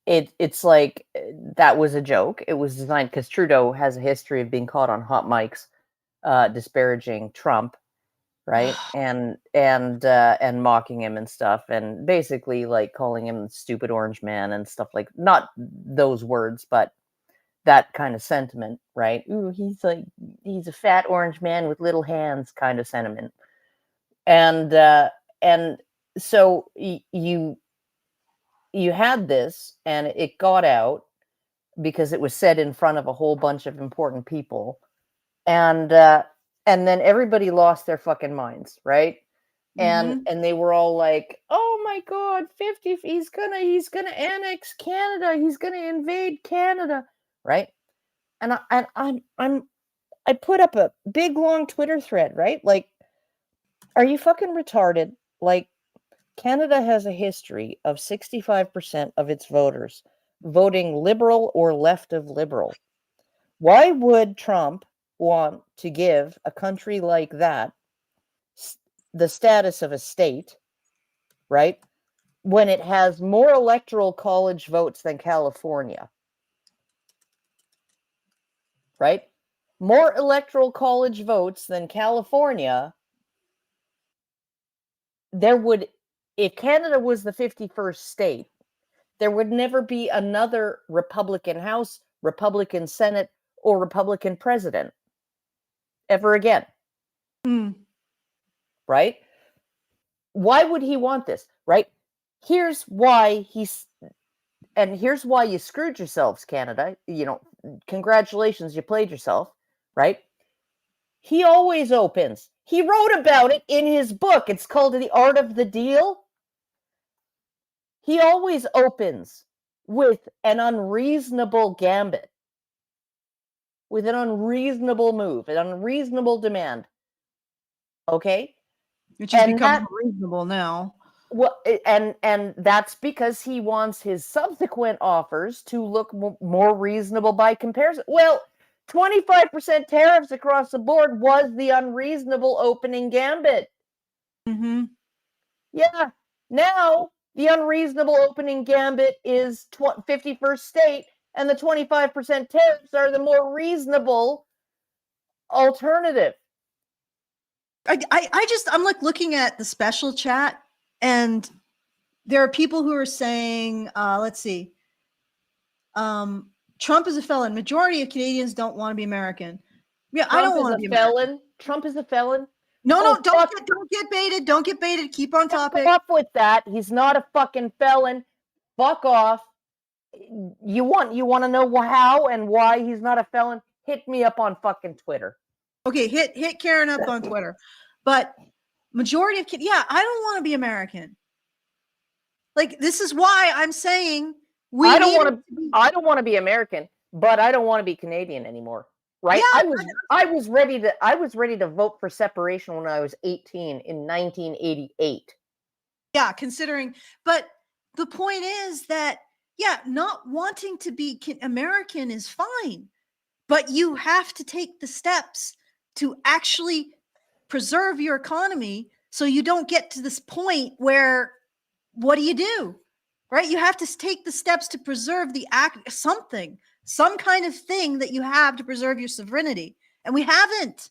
it's like, that was a joke. It was designed because Trudeau has a history of being caught on hot mics, disparaging Trump, right? and mocking him and stuff, and basically like calling him stupid orange man and stuff, like, not those words, but that kind of sentiment, right? Ooh, he's a fat orange man with little hands kind of sentiment. And so you had this, and it got out because it was said in front of a whole bunch of important people, and then everybody lost their fucking minds, right? And they were all like, "Oh my God, 50! He's gonna annex Canada. He's gonna invade Canada." Right? And I put up a big long Twitter thread, right? Like, are you fucking retarded? Like, Canada has a history of 65% of its voters voting liberal or left of liberal. Why would Trump want to give a country like that the status of a state, right, when it has more electoral college votes than California? Right? More electoral college votes than California. If Canada was the 51st state, there would never be another Republican House, Republican Senate, or Republican president ever again. Right? Why would he want this? Right? Here's why here's why you screwed yourselves, Canada. Congratulations, you played yourself, right? He always opens. He wrote about it in his book. It's called The Art of the Deal. He always opens with an unreasonable gambit, with an unreasonable move, an unreasonable demand. Okay? Which has become unreasonable now. Well, and that's because he wants his subsequent offers to look more reasonable by comparison. Well, 25% tariffs across the board was the unreasonable opening gambit. Yeah. Now, the unreasonable opening gambit is 51st state, and the 25% tariffs are the more reasonable alternative. I'm like looking at the special chat, and there are people who are saying, let's see, Trump is a felon. Majority of Canadians don't want to be American. Yeah, I don't want to be a felon. Trump is a felon. No, don't get baited. Don't get baited. Keep on topic. Fuck off with that. He's not a fucking felon. Fuck off. You want to know how and why he's not a felon? Hit me up on fucking Twitter. Okay, hit Karen up on Twitter. But majority of kids, I don't want to be American. Like, this is why I'm saying I don't want to be American, but I don't want to be Canadian anymore. Right? Yeah, I was ready to vote for separation when I was 18 in 1988. Yeah, considering, but the point is that not wanting to be American is fine, but you have to take the steps to actually preserve your economy so you don't get to this point where, what do? Right? You have to take the steps to preserve some kind of thing that you have to preserve your sovereignty. And we haven't.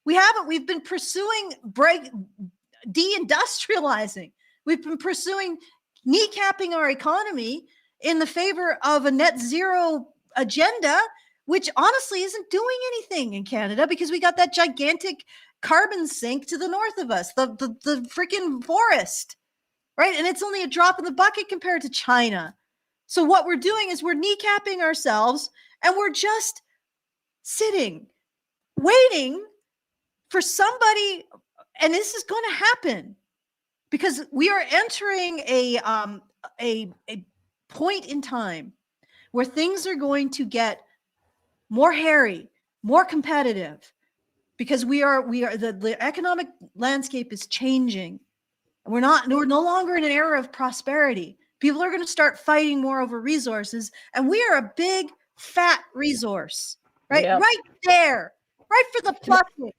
We've been pursuing deindustrializing. We've been pursuing kneecapping our economy in the favor of a net zero agenda, which honestly isn't doing anything in Canada because we got that gigantic carbon sink to the north of us, the freaking forest, right? And it's only a drop in the bucket compared to China. So what we're doing is we're kneecapping ourselves, and we're just sitting, waiting for somebody, and this is going to happen because we are entering a point in time where things are going to get more hairy, more competitive, because the economic landscape is changing. We're no longer in an era of prosperity. People are going to start fighting more over resources, and we are a big fat resource, right? Yep. Right there, right for the plucking.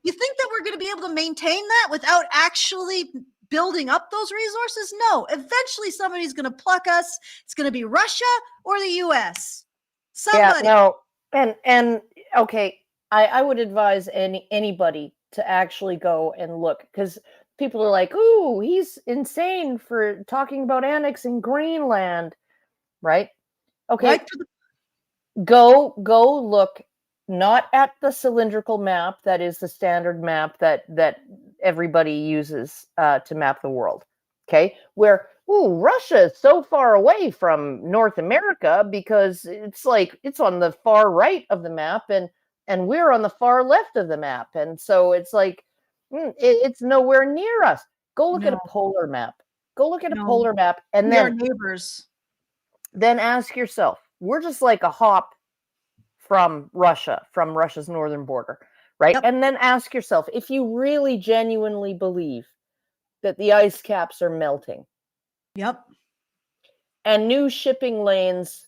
You think that we're going to be able to maintain that without actually building up those resources? No. Eventually, somebody's going to pluck us. It's going to be Russia or the U.S. Somebody. Yeah, no, and okay, I would advise anybody to actually go and look, because people are like, "Ooh, he's insane for talking about annexing Greenland," right? Okay, Right for the go look not at the cylindrical map that is the standard map that everybody uses to map the world. Okay, where Russia is so far away from North America because it's on the far right of the map, and we're on the far left of the map, and so it's like it's nowhere near us. Go look at a No. polar map. Go look at a No. polar map, and We are then neighbors. ask yourself, we're just like a hop from Russia's northern border, right? Yep. And then ask yourself, if you really genuinely believe that the ice caps are melting Yep. and new shipping lanes,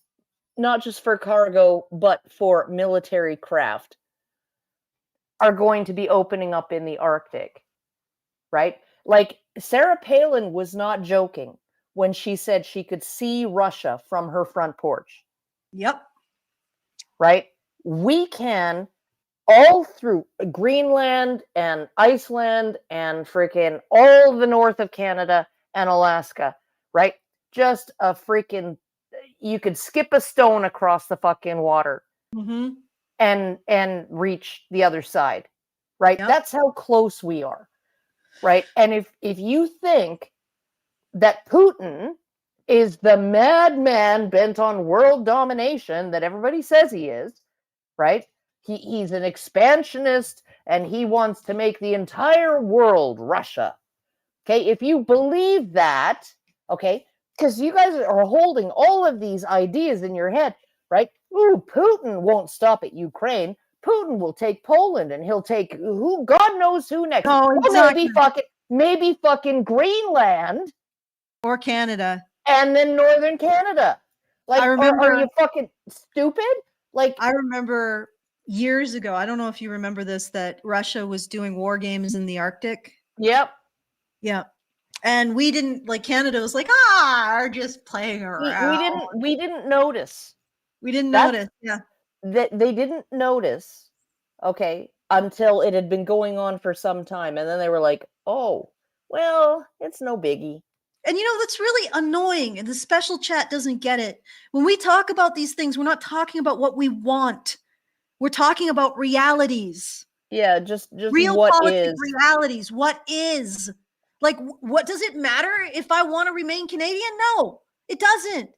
not just for cargo, but for military craft, are going to be opening up in the Arctic, right? Like, Sarah Palin was not joking when she said she could see Russia from her front porch. Yep. Right? We can, all through Greenland and Iceland and freaking all the north of Canada and Alaska, right? Just a freaking, you could skip a stone across the fucking water Mm-hmm. and reach the other side, right? Yep. That's how close we are, right? And if you think that Putin is the madman bent on world domination that everybody says he is, right? He's an expansionist and he wants to make the entire world Russia. Okay, if you believe that, okay, because you guys are holding all of these ideas in your head, right? Ooh, Putin won't stop at Ukraine. Putin will take Poland and he'll take who, God knows who next. No, Well, exactly. maybe fucking Greenland Or Canada. and then northern Canada. Like, I are remember you fucking stupid? Like, I remember years ago, I don't know if you remember this, that Russia was doing war games in the Arctic. yep. Yeah. And we didn't, like, Canada was like, are just playing around. We didn't notice. We didn't That's- notice. Yeah. That they didn't notice, okay, until it had been going on for some time, and then they were like, "Oh, well, it's no biggie." And that's really annoying. And the special chat doesn't get it. When we talk about these things, we're not talking about what we want. We're talking about realities. Yeah, just Real what politic is. realities. What is? Like, what does it matter if I want to remain Canadian? No, it doesn't.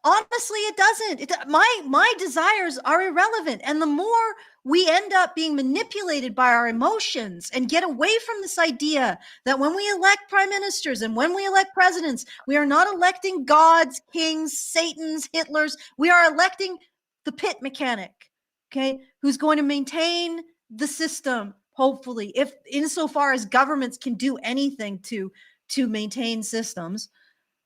Honestly, it doesn't. My desires are irrelevant. And the more we end up being manipulated by our emotions and get away from this idea that when we elect prime ministers and when we elect presidents, we are not electing gods, kings, Satans, Hitlers. We are electing the pit mechanic, okay, who's going to maintain the system, hopefully, if insofar as governments can do anything to maintain systems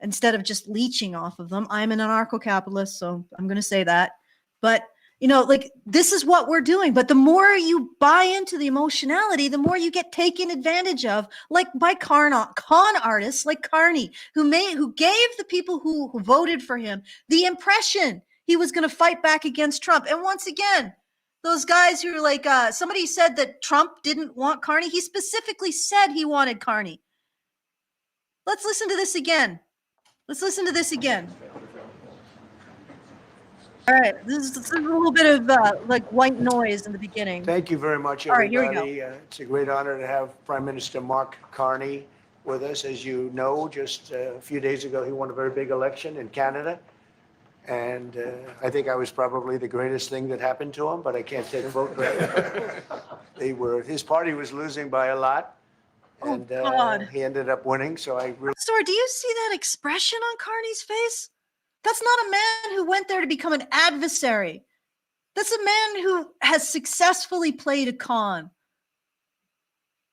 instead of just leeching off of them. I'm an anarcho-capitalist, so I'm going to say that. But, like, this is what we're doing. But the more you buy into the emotionality, the more you get taken advantage of, like by con artists like Carney, who gave the people who voted for him the impression he was going to fight back against Trump. And once again, those guys who are like, somebody said that Trump didn't want Carney. He specifically said he wanted Carney. Let's listen to this again. All right, this is a little bit of like white noise in the beginning. Thank you very much, All right, here we everybody. It's a great honor to have Prime Minister Mark Carney with us. As you know, just a few days ago, he won a very big election in Canada. And I think I was probably the greatest thing that happened to him, but I can't take vote credit. His party was losing by a lot. And God. he ended up winning, so I really... Sorry, do you see that expression on Carney's face? That's not a man who went there to become an adversary. That's a man who has successfully played a con,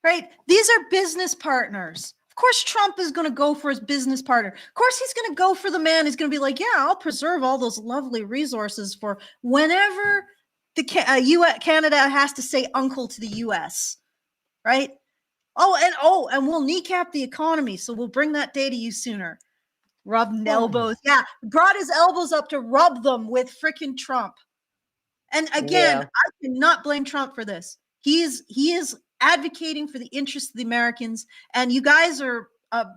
right? These are business partners. Of course, Trump is going to go for his business partner. Of course, he's going to go for the man who's going to be like, yeah, I'll preserve all those lovely resources for whenever the Canada has to say uncle to the US, right? And we'll kneecap the economy, so we'll bring that day to you sooner. Rubbing elbows. Yeah, brought his elbows up to rub them with freaking Trump. And again, Yeah. I cannot blame Trump for this. He is advocating for the interests of the Americans, and you guys are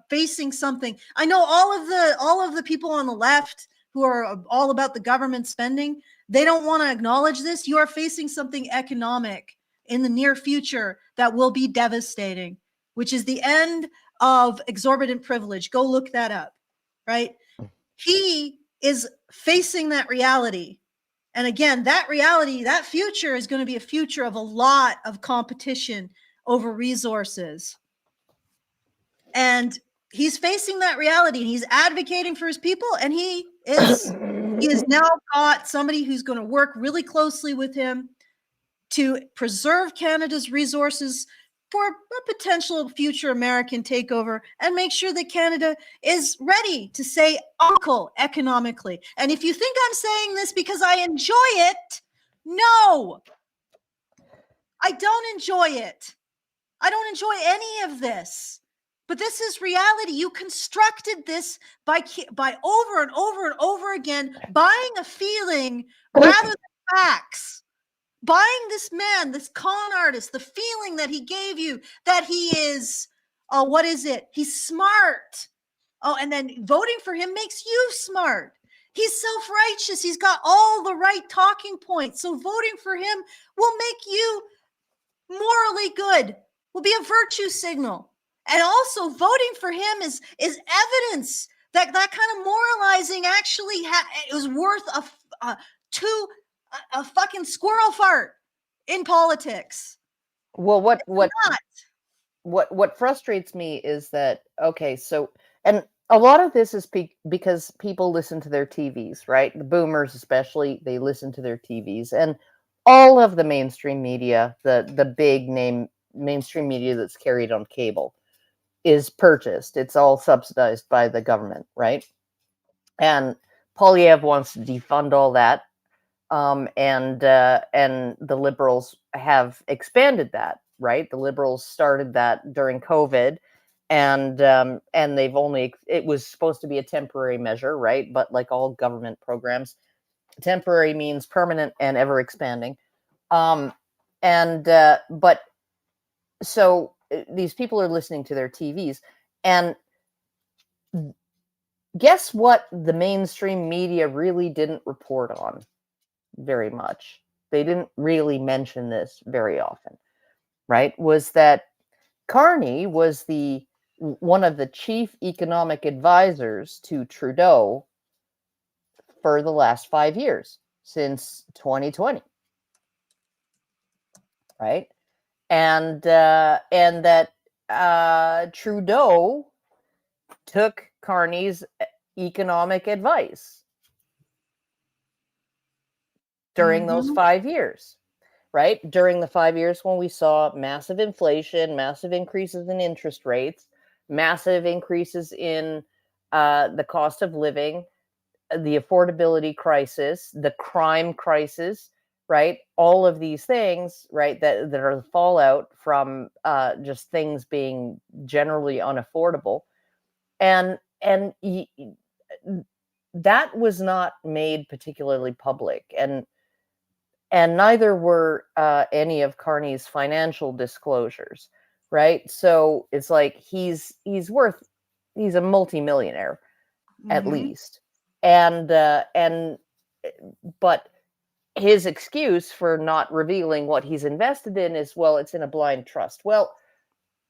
facing something. I know all of the people on the left who are all about the government spending, they don't want to acknowledge this. You are facing something economic in the near future that will be devastating, which is the end of exorbitant privilege. Go look that up, right? He is facing that reality. And again, that reality, that future is going to be a future of a lot of competition over resources. And he's facing that reality, and he's advocating for his people, and he has now got somebody who's going to work really closely with him to preserve Canada's resources for a potential future American takeover and make sure that Canada is ready to say uncle economically. And if you think I'm saying this because I enjoy it, no, I don't enjoy it. I don't enjoy any of this. But this is reality. You constructed this by over and over and over again, buying a feeling rather than facts. Buying this man, this con artist, the feeling that he gave you that he is, what is it? He's smart. Oh, and then voting for him makes you smart. He's self-righteous. He's got all the right talking points. So voting for him will make you morally good, will be a virtue signal. And also voting for him is evidence that that kind of moralizing actually is worth a fucking squirrel fart in politics. Well, Not. what frustrates me is that, okay, so, and a lot of this is because people listen to their TVs, right? The boomers especially, they listen to their TVs, and all of the mainstream media, the big name mainstream media that's carried on cable, is purchased. It's all subsidized by the government, right? And Polyev wants to defund all that, and the liberals have expanded that, right? The liberals started that during COVID, and they've only, it was supposed to be a temporary measure, right? But like all government programs, temporary means permanent and ever expanding. But so these people are listening to their TVs, and guess what? The mainstream media really didn't report on very much. They didn't really mention this very often, right? Was that Carney was one of the chief economic advisors to Trudeau for the last 5 years, since 2020, right? And that Trudeau took Carney's economic advice during those 5 years, right? During the 5 years when we saw massive inflation, massive increases in interest rates, massive increases in the cost of living, the affordability crisis, the crime crisis, right? All of these things, right, that are the fallout from just things being generally unaffordable. And that was not made particularly public. And neither were any of Carney's financial disclosures, right? So it's like he's a multimillionaire at least, and but his excuse for not revealing what he's invested in is, well, it's in a blind trust. Well,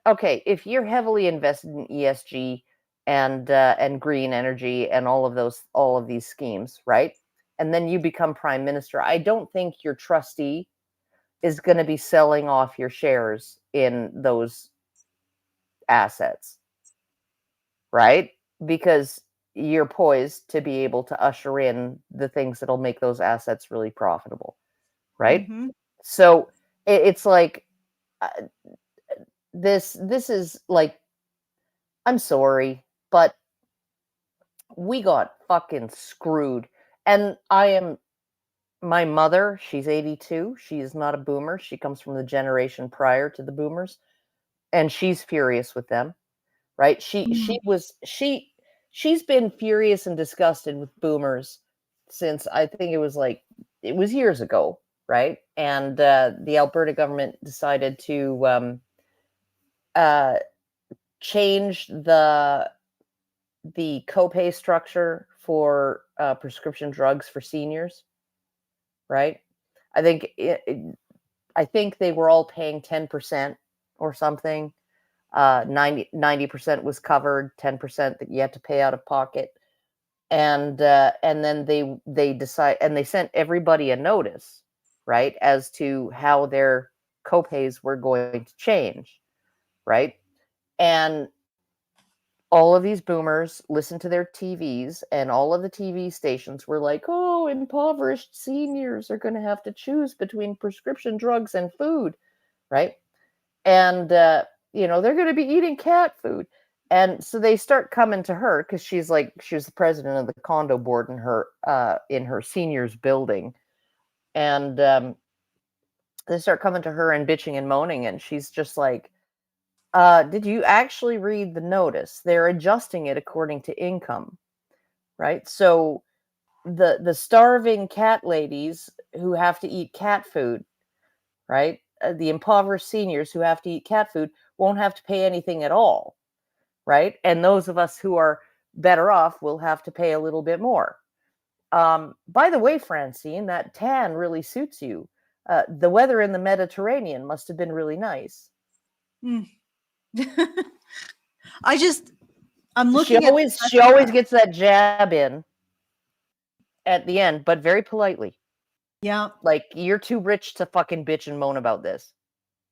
okay, if you're heavily invested in ESG and green energy and all of these schemes, right? And then you become prime minister, I don't think your trustee is going to be selling off your shares in those assets, right? Because you're poised to be able to usher in the things that'll make those assets really profitable. right? Mhm. So it's like uh, this is like, I'm sorry, but we got fucking screwed. And my mother, she's 82. She is not a boomer. She comes from the generation prior to the boomers, and she's furious with them, right? Mm. She's been furious and disgusted with boomers since, I think it was years ago, right? And the Alberta government decided to uh, change the copay structure for prescription drugs for seniors, right? I think I think they were all paying 10% or something. 90% was covered, 10% that you had to pay out of pocket. And then they decide, and they sent everybody a notice, right, as to how their copays were going to change, right? And all of these boomers listened to their TVs, and all of the TV stations were like, "Oh, impoverished seniors are going to have to choose between prescription drugs and food," right? And they're going to be eating cat food. And so they start coming to her because she was the president of the condo board in her seniors building, and they start coming to her and bitching and moaning, and she's just like, did you actually read the notice? They're adjusting it according to income, right? So the starving cat ladies who have to eat cat food, right? The impoverished seniors who have to eat cat food won't have to pay anything at all, right? And those of us who are better off will have to pay a little bit more. By the way, Francine, that tan really suits you. The weather in the Mediterranean must have been really nice. Mm. I'm looking at this. She always gets that jab in at the end, but very politely. Yeah. Like, you're too rich to fucking bitch and moan about this.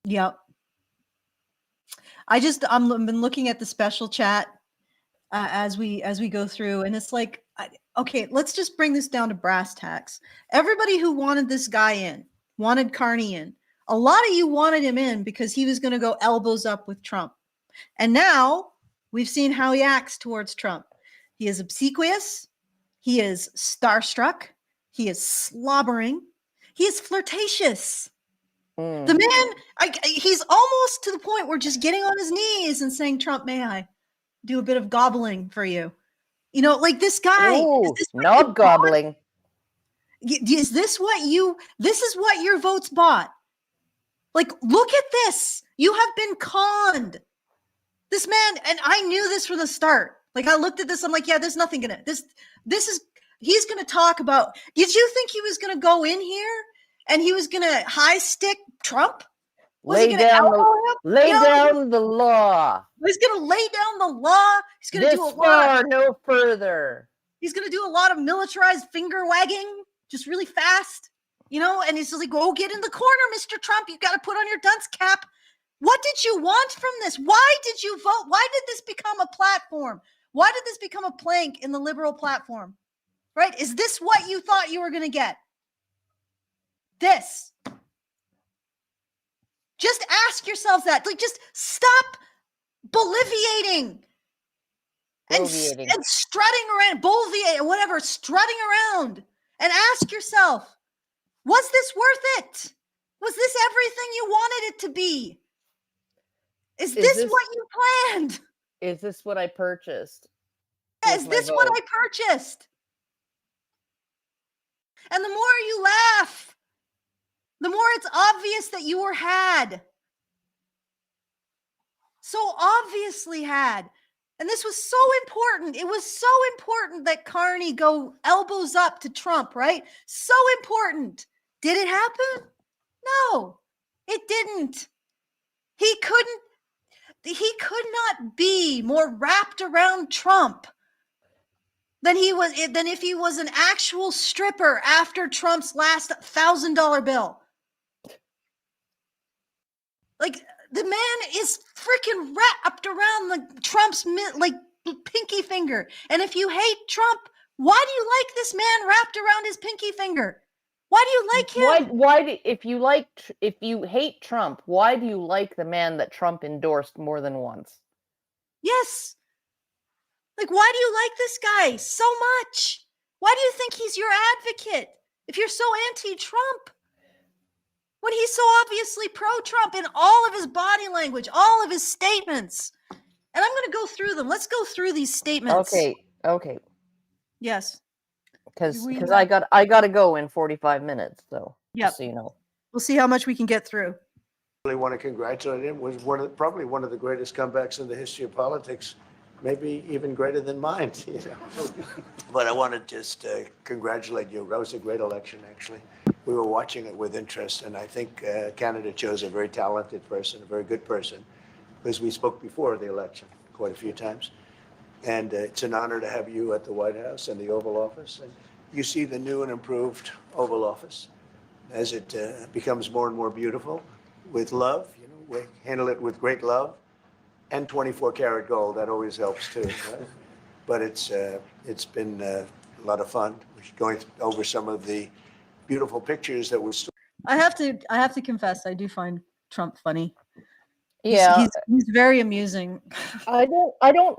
Yeah. I'm been looking at the special chat as we go through, and it's like, okay, let's just bring this down to brass tacks. Everybody who wanted this guy in, wanted Carney in. A lot of you wanted him in because he was going to go elbows up with Trump. And now we've seen how he acts towards Trump. He is obsequious. He is starstruck. He is slobbering. He is flirtatious. Mm. The man, he's almost to the point where just getting on his knees and saying, "Trump, may I do a bit of gobbling for you?" You know, like this guy. Ooh, knob gobbling. Is this this is what your votes bought? Like, look at this. You have been conned. This man, and I knew this from the start. Like, I looked at this, I'm like, yeah, there's nothing gonna, he's gonna talk about, did you think he was gonna go in here and he was gonna high stick Trump? Lay down the law. He's gonna lay down the law. He's gonna do a lot. No further. He's gonna do a lot of militarized finger wagging, just really fast, and he's just like, go get in the corner, Mr. Trump. You've got to put on your dunce cap. What did you want from this? Why did you vote? Why did this become a platform? Why did this become a plank in the liberal platform? Right? Is this what you thought you were going to get? This. Just ask yourselves that. Like, just stop boliviating and strutting around, whatever, strutting around, and ask yourself, was this worth it? Was this everything you wanted it to be? Is this what you planned? Is this what I purchased? Is this what I purchased? And the more you laugh, the more it's obvious that you were had. So obviously had. And this was so important. It was so important that Carney go elbows up to Trump, right? So important. Did it happen? No, it didn't. He could not be more wrapped around Trump than if he was an actual stripper after Trump's last $1,000 bill. Like, the man is freaking wrapped around the Trump's pinky finger. And if you hate Trump, why do you like this man wrapped around his pinky finger? Why do you like him? If you hate Trump, why do you like the man that Trump endorsed more than once? Yes. Like, why do you like this guy so much? Why do you think he's your advocate if you're so anti-Trump? When he's so obviously pro-Trump in all of his body language, all of his statements. And I'm going to go through them. Let's go through these statements. Okay. Yes. Because I got to go in 45 minutes, so Yep. just so you know. We'll see how much we can get through. I really want to congratulate him. It was probably one of the greatest comebacks in the history of politics, maybe even greater than mine. You know? But I want to just congratulate you. That was a great election, actually. We were watching it with interest, and I think Canada chose a very talented person, a very good person, because we spoke before the election quite a few times. And it's an honor to have you at the White House and the Oval Office. And you see the new and improved Oval Office as it becomes more and more beautiful with love. You know, we handle it with great love and 24-karat gold. That always helps too. Right? But it's been a lot of fun. We're going over some of the beautiful pictures that were. I have to confess, I do find Trump funny. Yeah, he's very amusing. I don't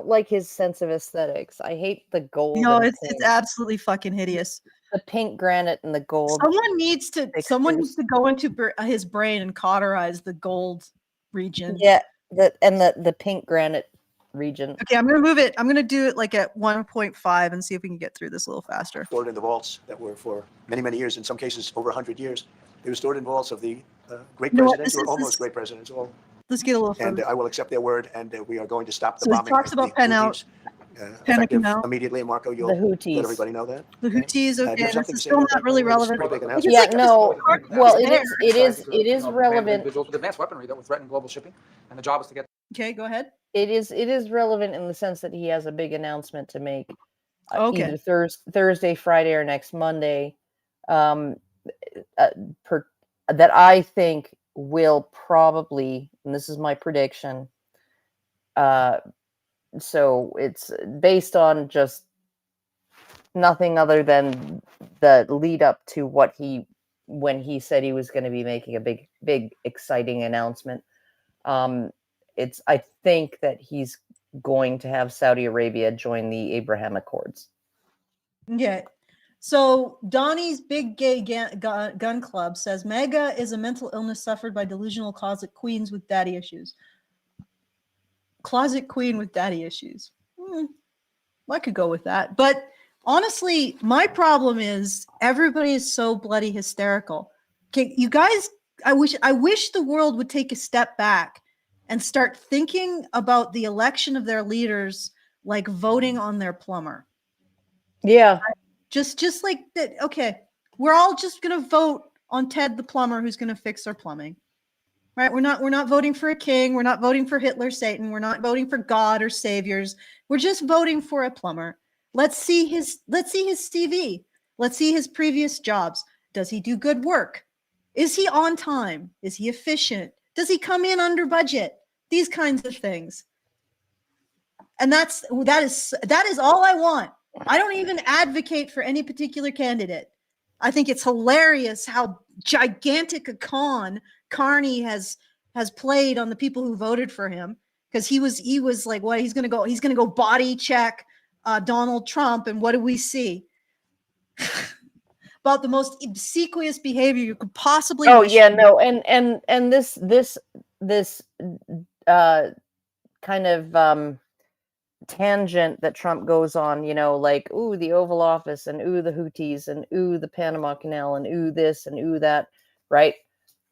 like his sense of aesthetics. I hate the gold. No, it's absolutely fucking hideous. The pink granite and the gold. Someone needs to go into his brain and cauterize the gold region. Yeah, the pink granite region. Okay, I'm gonna move it. I'm gonna do it like at 1.5 and see if we can get through this a little faster. Stored in the vaults that were for many, many years, in some cases over 100 years. They were stored in vaults of the great presidents or almost great presidents. All. Let's get a little further. And I will accept their word, and we are going to stop the so bombing. He talks about pen out. Immediately, Marco, you'll let everybody know that. The Houthis, okay, this is still not really relevant. Yeah, no. Well, it is relevant. Individuals with advanced weaponry that will threaten global shipping, and the job is to get. Okay, go ahead. It is relevant in the sense that he has a big announcement to make. Okay. Either Thursday, Friday, or next Monday. That I think will probably, and this is my prediction. So it's based on just nothing other than the lead up to when he said he was going to be making a big exciting announcement. I think that he's going to have Saudi Arabia join the Abraham Accords. Yeah. So Donnie's Big Gay Gun Club says MAGA is a mental illness suffered by delusional closet queens with daddy issues. Closet queen with daddy issues. I could go with that. But honestly, my problem is everybody is so bloody hysterical. Okay, you guys, I wish the world would take a step back and start thinking about the election of their leaders like voting on their plumber. Yeah. Just like that. Okay, we're all just going to vote on Ted the plumber who's going to fix our plumbing. Right? We're not voting for a king. We're not voting for Hitler, Satan. We're not voting for God or saviors. We're just voting for a plumber. Let's see his CV. Let's see his previous jobs. Does he do good work? Is he on time? Is he efficient? Does he come in under budget? These kinds of things. And that is all I want. I don't even advocate for any particular candidate. I think it's hilarious how gigantic a con Carney has played on the people who voted for him, because he was like, what, he's gonna go body check Donald Trump, and what do we see? About the most obsequious behavior you could possibly. Oh yeah, no, and this kind of tangent that Trump goes on, like, ooh, the Oval Office, and ooh, the Houthis, and ooh, the Panama Canal, and ooh, this, and ooh, that, right?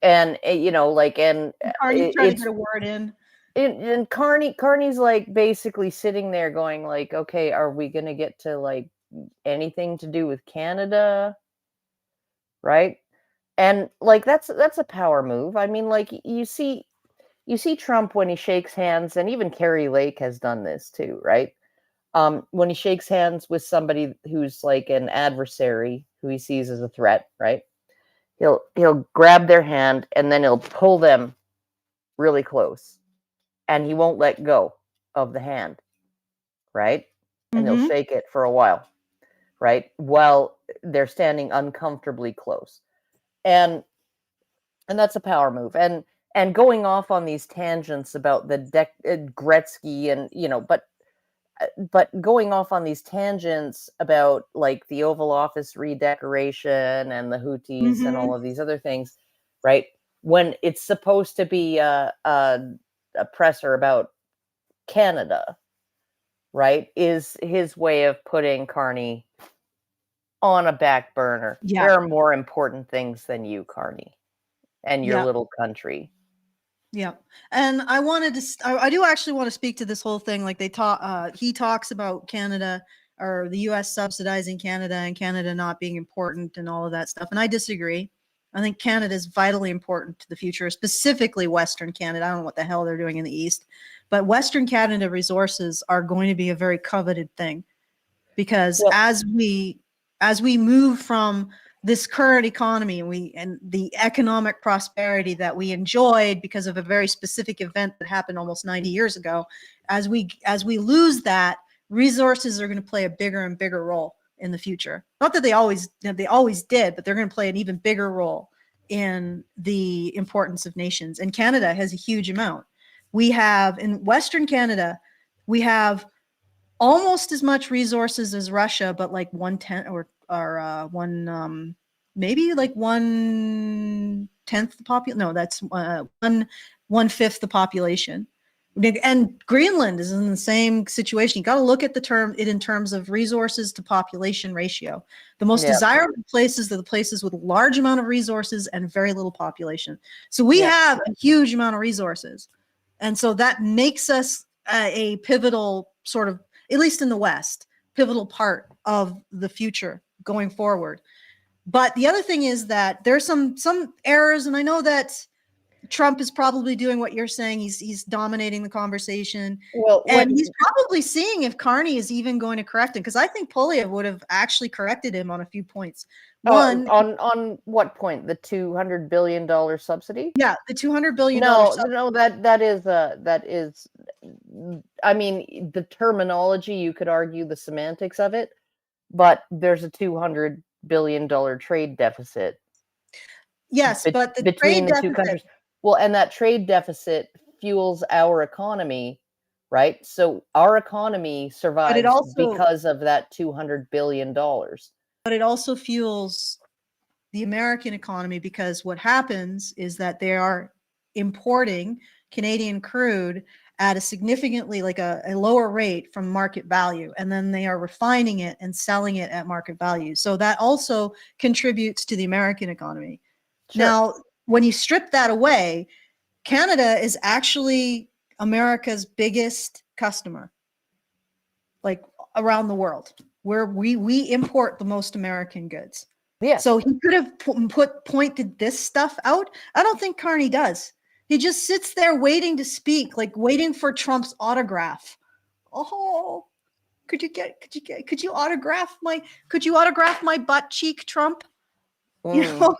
And and Carney's trying to get a word in. And Carney's like basically sitting there going like, okay, are we gonna get to like anything to do with Canada? Right? And like that's a power move. I mean, like you see Trump when he shakes hands, and even Kerry Lake has done this too, right? When he shakes hands with somebody who's like an adversary who he sees as a threat, right? He'll grab their hand and then he'll pull them really close, and he won't let go of the hand, right? And he'll shake it for a while. right? While they're standing uncomfortably close. And that's a power move. And going off on these tangents about the Gretzky and, but going off on these tangents about like the Oval Office redecoration and the Houthis and all of these other things, right? When it's supposed to be a presser about Canada, right, is his way of putting Carney on a back burner. Yeah. There are more important things than you, Carney, and your Yeah. little country. Yeah. And I wanted to, I do actually want to speak to this whole thing. Like he talks about Canada or the US subsidizing Canada and Canada not being important and all of that stuff. And I disagree. I think Canada is vitally important to the future, specifically Western Canada. I don't know what the hell they're doing in the East, but Western Canada resources are going to be a very coveted thing because as we move from this current economy and the economic prosperity that we enjoyed because of a very specific event that happened almost 90 years ago, as we lose that, resources are going to play a bigger and bigger role in the future. Not that they always did, but they're going to play an even bigger role in the importance of nations. And Canada has a huge amount. We have in Western Canada, we have almost as much resources as Russia, but like 1/10 or maybe like 1/10 the population. No, that's 1/5 the population. And Greenland is in the same situation. You got to look at it in terms of resources to population ratio. The most desirable places are the places with a large amount of resources and very little population. So we have a huge amount of resources. And so that makes us a pivotal sort of, at least in the West, pivotal part of the future going forward. But the other thing is that there's some errors, and I know that Trump is probably doing what you're saying. He's dominating the conversation. Well, and he's probably seeing if Carney is even going to correct him, because I think Polyev would have actually corrected him on a few points. One, on what point? The $200 billion subsidy? Yeah, the $200 billion. No, that is. I mean, the terminology, you could argue the semantics of it, but there's a $200 billion trade deficit. Yes, but the between trade the two deficit, countries. Well, and that trade deficit fuels our economy, right? So our economy survives because of that $200 billion. But it also fuels the American economy, because what happens is that they are importing Canadian crude at a significantly, like a lower rate from market value, and then they are refining it and selling it at market value. So that also contributes to the American economy. Sure. Now, when you strip that away, Canada is actually America's biggest customer, like around the world, where we import the most American goods. Yeah. So he could have pointed this stuff out. I don't think Carney does. He just sits there waiting to speak, like waiting for Trump's autograph. Oh, could you autograph my butt cheek, Trump? You know?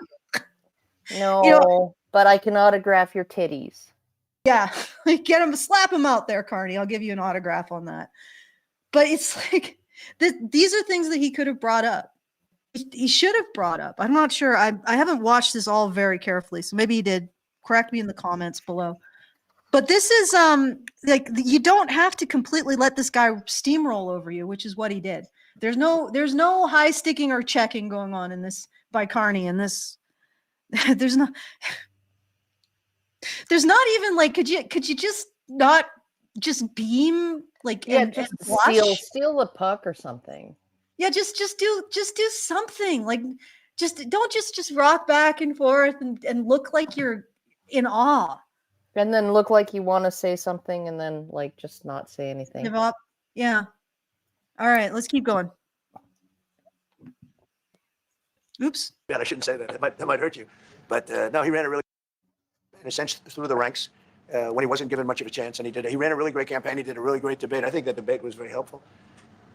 No, but I can autograph your titties. Yeah, get him, slap him out there, Carney. I'll give you an autograph on that. But it's like these are things that he could have brought up. He should have brought up. I'm not sure. I haven't watched this all very carefully, so maybe he did. Correct me in the comments below. But this is like, you don't have to completely let this guy steamroll over you, which is what he did. There's no high sticking or checking going on in this by Carney, and this there's not even like, could you just not just beam, like, just steal the puck or something. Yeah, just do something. Like, don't just rock back and forth and look like you're in awe. And then look like you want to say something and then like just not say anything. Give up. Yeah. All right, let's keep going. Oops. Yeah, I shouldn't say that. That might hurt you. But no, he ran a really, in a sense, through the ranks when he wasn't given much of a chance, and he ran a really great campaign. He did a really great debate. I think that debate was very helpful.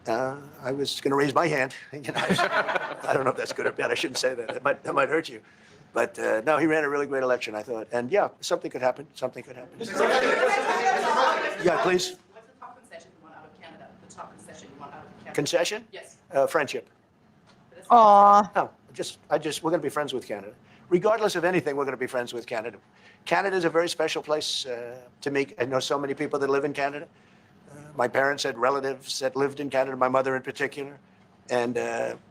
I was going to raise my hand. I don't know if that's good or bad. I shouldn't say that. That might hurt you. But no, he ran a really great election, I thought. And yeah, something could happen. Something could happen. Yeah, please. What's the top concession you want out of Canada? The top concession you want out of Canada? Concession? Yes. Friendship. Aw. No, we're going to be friends with Canada. Regardless of anything, we're going to be friends with Canada. Canada is a very special place to me. I know so many people that live in Canada. My parents had relatives that lived in Canada, my mother in particular. And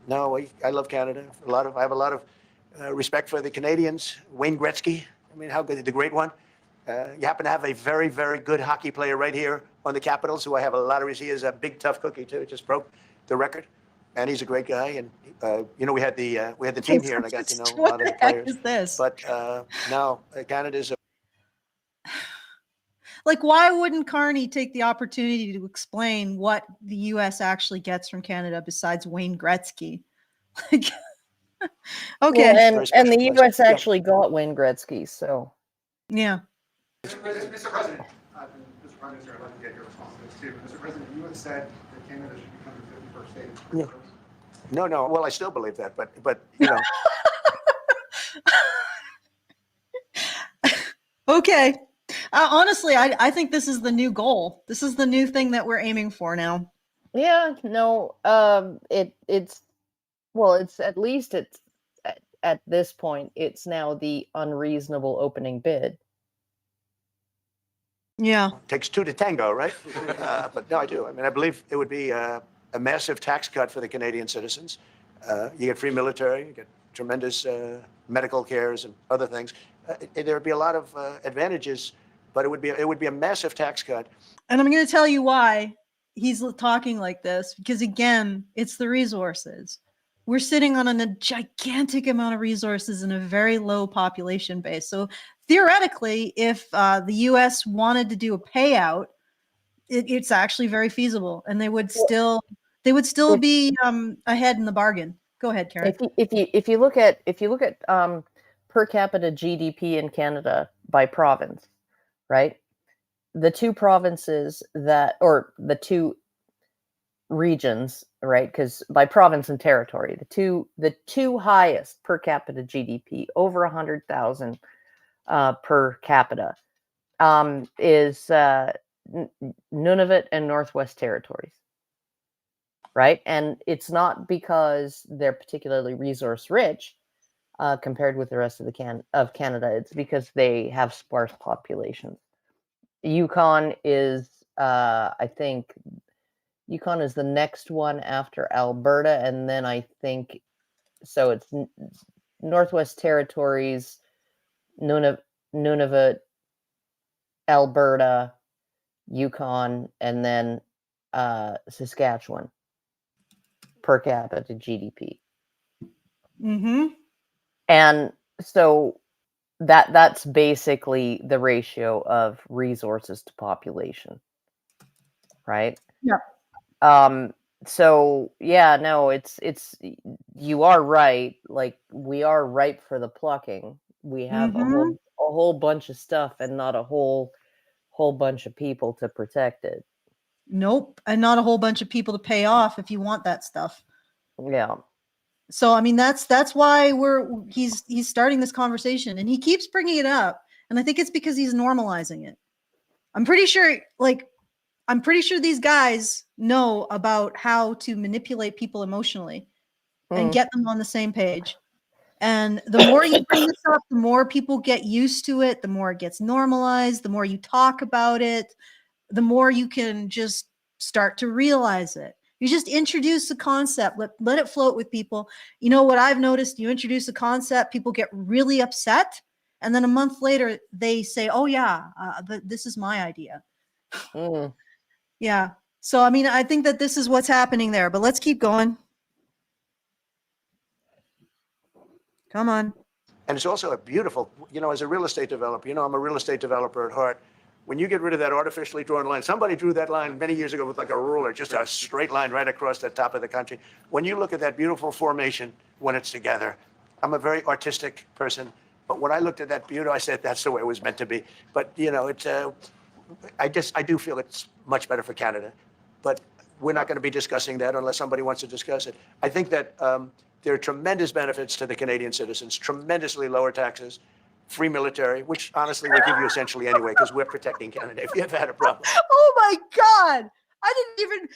no, I love Canada. I have a lot of respect for the Canadians. Wayne Gretzky, I mean, how good, the great one. You happen to have a very, very good hockey player right here on the Capitals, who I have a lot of. He is a big, tough cookie too. Just broke the record, and he's a great guy. And we had the team here, and I got to know a What lot of the the heck players. is this? But no, Canada's a Like, why wouldn't Carney take the opportunity to explain what the U.S. actually gets from Canada besides Wayne Gretzky? Like, okay, Well, very and special the place. U.S. Yeah. actually got Wayne Gretzky, so yeah. Mr. President, Mr. Prime Minister, I'd like to get your response to this too. Mr. President, you have said that Canada should become the 51st state. Yeah. No. Well, I still believe that, but you know. Okay. Honestly, I think this is the new goal. This is the new thing that we're aiming for now. yeah, no, it's at least at this point, it's now the unreasonable opening bid. Yeah. Takes two to tango, right? But no, I do. I mean, I believe it would be a massive tax cut for the Canadian citizens. You get free military, you get tremendous medical cares and other things. There would be a lot of advantages, but it would be a massive tax cut. And I'm going to tell you why he's talking like this, because again, it's the resources. We're sitting on a gigantic amount of resources in a very low population base. So theoretically, if the U.S. wanted to do a payout, it's actually very feasible, and they would still be ahead in the bargain. Go ahead, Karen. If you look at per capita GDP in Canada by province, right? The two provinces or the two regions, right? Because by province and territory, the two highest per capita GDP, over 100,000 per capita, is Nunavut and Northwest Territories, right? And it's not because they're particularly resource rich compared with the rest of Canada. It's because they have sparse populations. Yukon is, I think, Yukon is the next one after Alberta, and then I think so. It's Northwest Territories, Nunavut, Alberta, Yukon, and then Saskatchewan per capita GDP. Mm-hmm. And so that's basically the ratio of resources to population, right? Yeah. So yeah, no, it's you are right. Like, we are ripe for the plucking. We have a whole bunch of stuff and not a whole bunch of people to protect it. Nope, and not a whole bunch of people to pay off if you want that stuff. Yeah. So I mean, that's why he's starting this conversation, and he keeps bringing it up, and I think it's because he's normalizing it. I'm pretty sure these guys know about how to manipulate people emotionally and get them on the same page. And the more you bring this up, the more people get used to it, the more it gets normalized, the more you talk about it, the more you can just start to realize it. You just introduce the concept, let it float with people. You know what I've noticed? You introduce a concept, people get really upset, and then a month later they say, "Oh yeah, this is my idea." Yeah. So I mean, I think that this is what's happening there. But let's keep going. Come on. And it's also a beautiful, as a real estate developer, I'm a real estate developer at heart. When you get rid of that artificially drawn line, somebody drew that line many years ago with like a ruler, just a straight line right across the top of the country. When you look at that beautiful formation when it's together, I'm a very artistic person, but when I looked at that beauty, I said, that's the way it was meant to be. But, I do feel it's much better for Canada. But we're not going to be discussing that unless somebody wants to discuss it. I think that there are tremendous benefits to the Canadian citizens, tremendously lower taxes, free military, which honestly we'll give you essentially anyway, because we're protecting Canada if you ever had a problem. Oh my God. I didn't even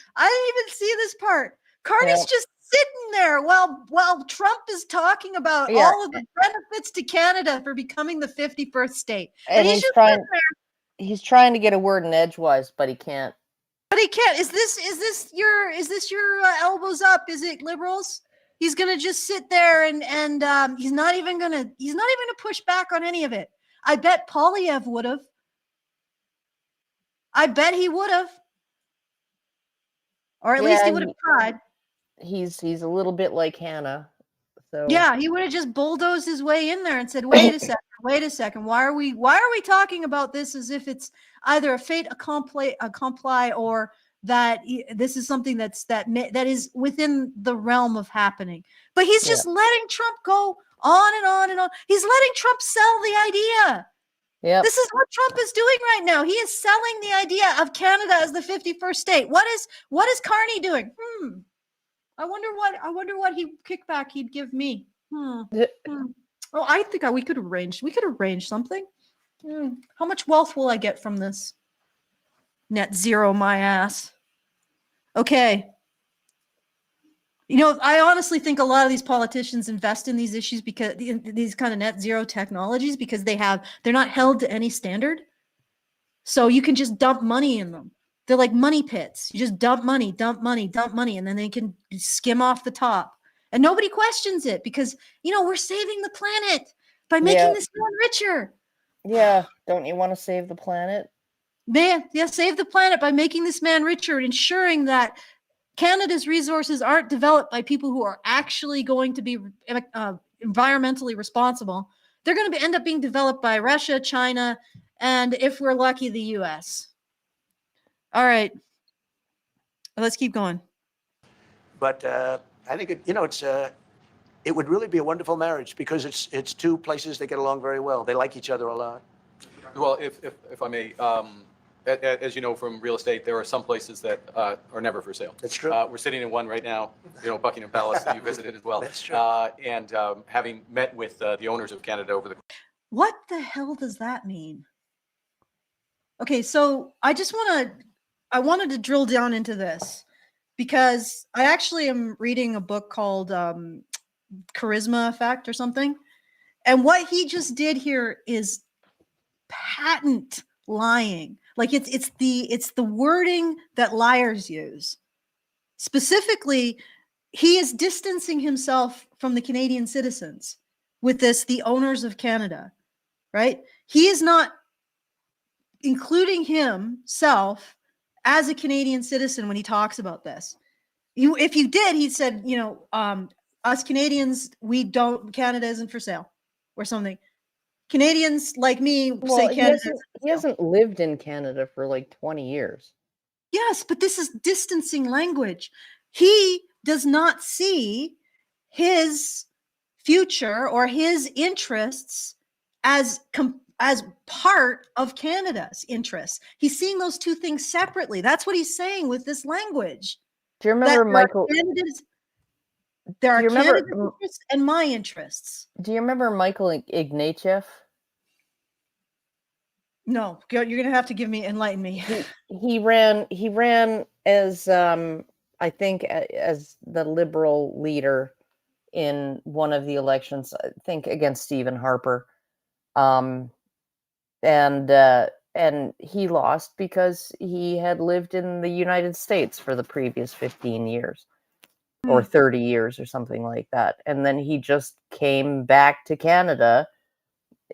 see this part. Carney's just sitting there while Trump is talking about Yeah. all of the benefits to Canada for becoming the 51st state. And he's he's just trying sitting there. he's trying to get a word in edgewise, but he can't. But he can't. Is this your elbows up? Is it liberals? He's gonna just sit there and he's not even gonna push back on any of it. I bet Polyev would have. I bet he would have, or at least he would have tried. He's a little bit like Hannah. So Yeah, he would have just bulldozed his way in there and said, "Wait a second. Why are we talking about this as if it's either a fait accompli or that this is something that is within the realm of happening?" But he's just letting Trump go on and on and on. He's letting Trump sell the idea. yeah. This is what Trump is doing right now. He is selling the idea of Canada as the 51st state. What is Carney doing? I wonder what kickback he'd give me. Oh, I think we could arrange something. How much wealth will I get from this? Net zero my ass. Okay. I honestly think a lot of these politicians invest in these issues because these kind of net zero technologies because they're not held to any standard. So you can just dump money in them. They're like money pits. You just dump money, and then they can skim off the top. And nobody questions it because, we're saving the planet by making this man richer. Yeah. Don't you want to save the planet? Save the planet by making this man richer and ensuring that Canada's resources aren't developed by people who are actually going to be environmentally responsible. They're going to end up being developed by Russia, China, and if we're lucky, the U.S. All right. Let's keep going. But I think it would really be a wonderful marriage because it's two places that get along very well. They like each other a lot. Well, if I may, as you know from real estate, there are some places that are never for sale. That's true. We're sitting in one right now, Buckingham Palace, that you visited as well. That's true. And having met with the owners of Canada over the. What the hell does that mean? Okay, so I wanted to drill down into this because I actually am reading a book called Charisma Effect or something. And what he just did here is patent lying. Like it's the wording that liars use. Specifically, he is distancing himself from the Canadian citizens with the owners of Canada, right? He is not including himself as a Canadian citizen when he talks about this. If you did, he said, us Canadians, Canada isn't for sale or something. Canadians like me say Canada. He hasn't lived in Canada for like 20 years. Yes, but this is distancing language. He does not see his future or his interests as part of Canada's interests. He's seeing those two things separately. That's what he's saying with this language. Do you remember Michael? There are Canada's interests and my interests. Do you remember Michael Ignatieff? No, you're going to have to enlighten me. He ran as I think as the Liberal leader in one of the elections, I think against Stephen Harper. And he lost because he had lived in the United States for the previous 15 years or 30 years or something like that. And then he just came back to Canada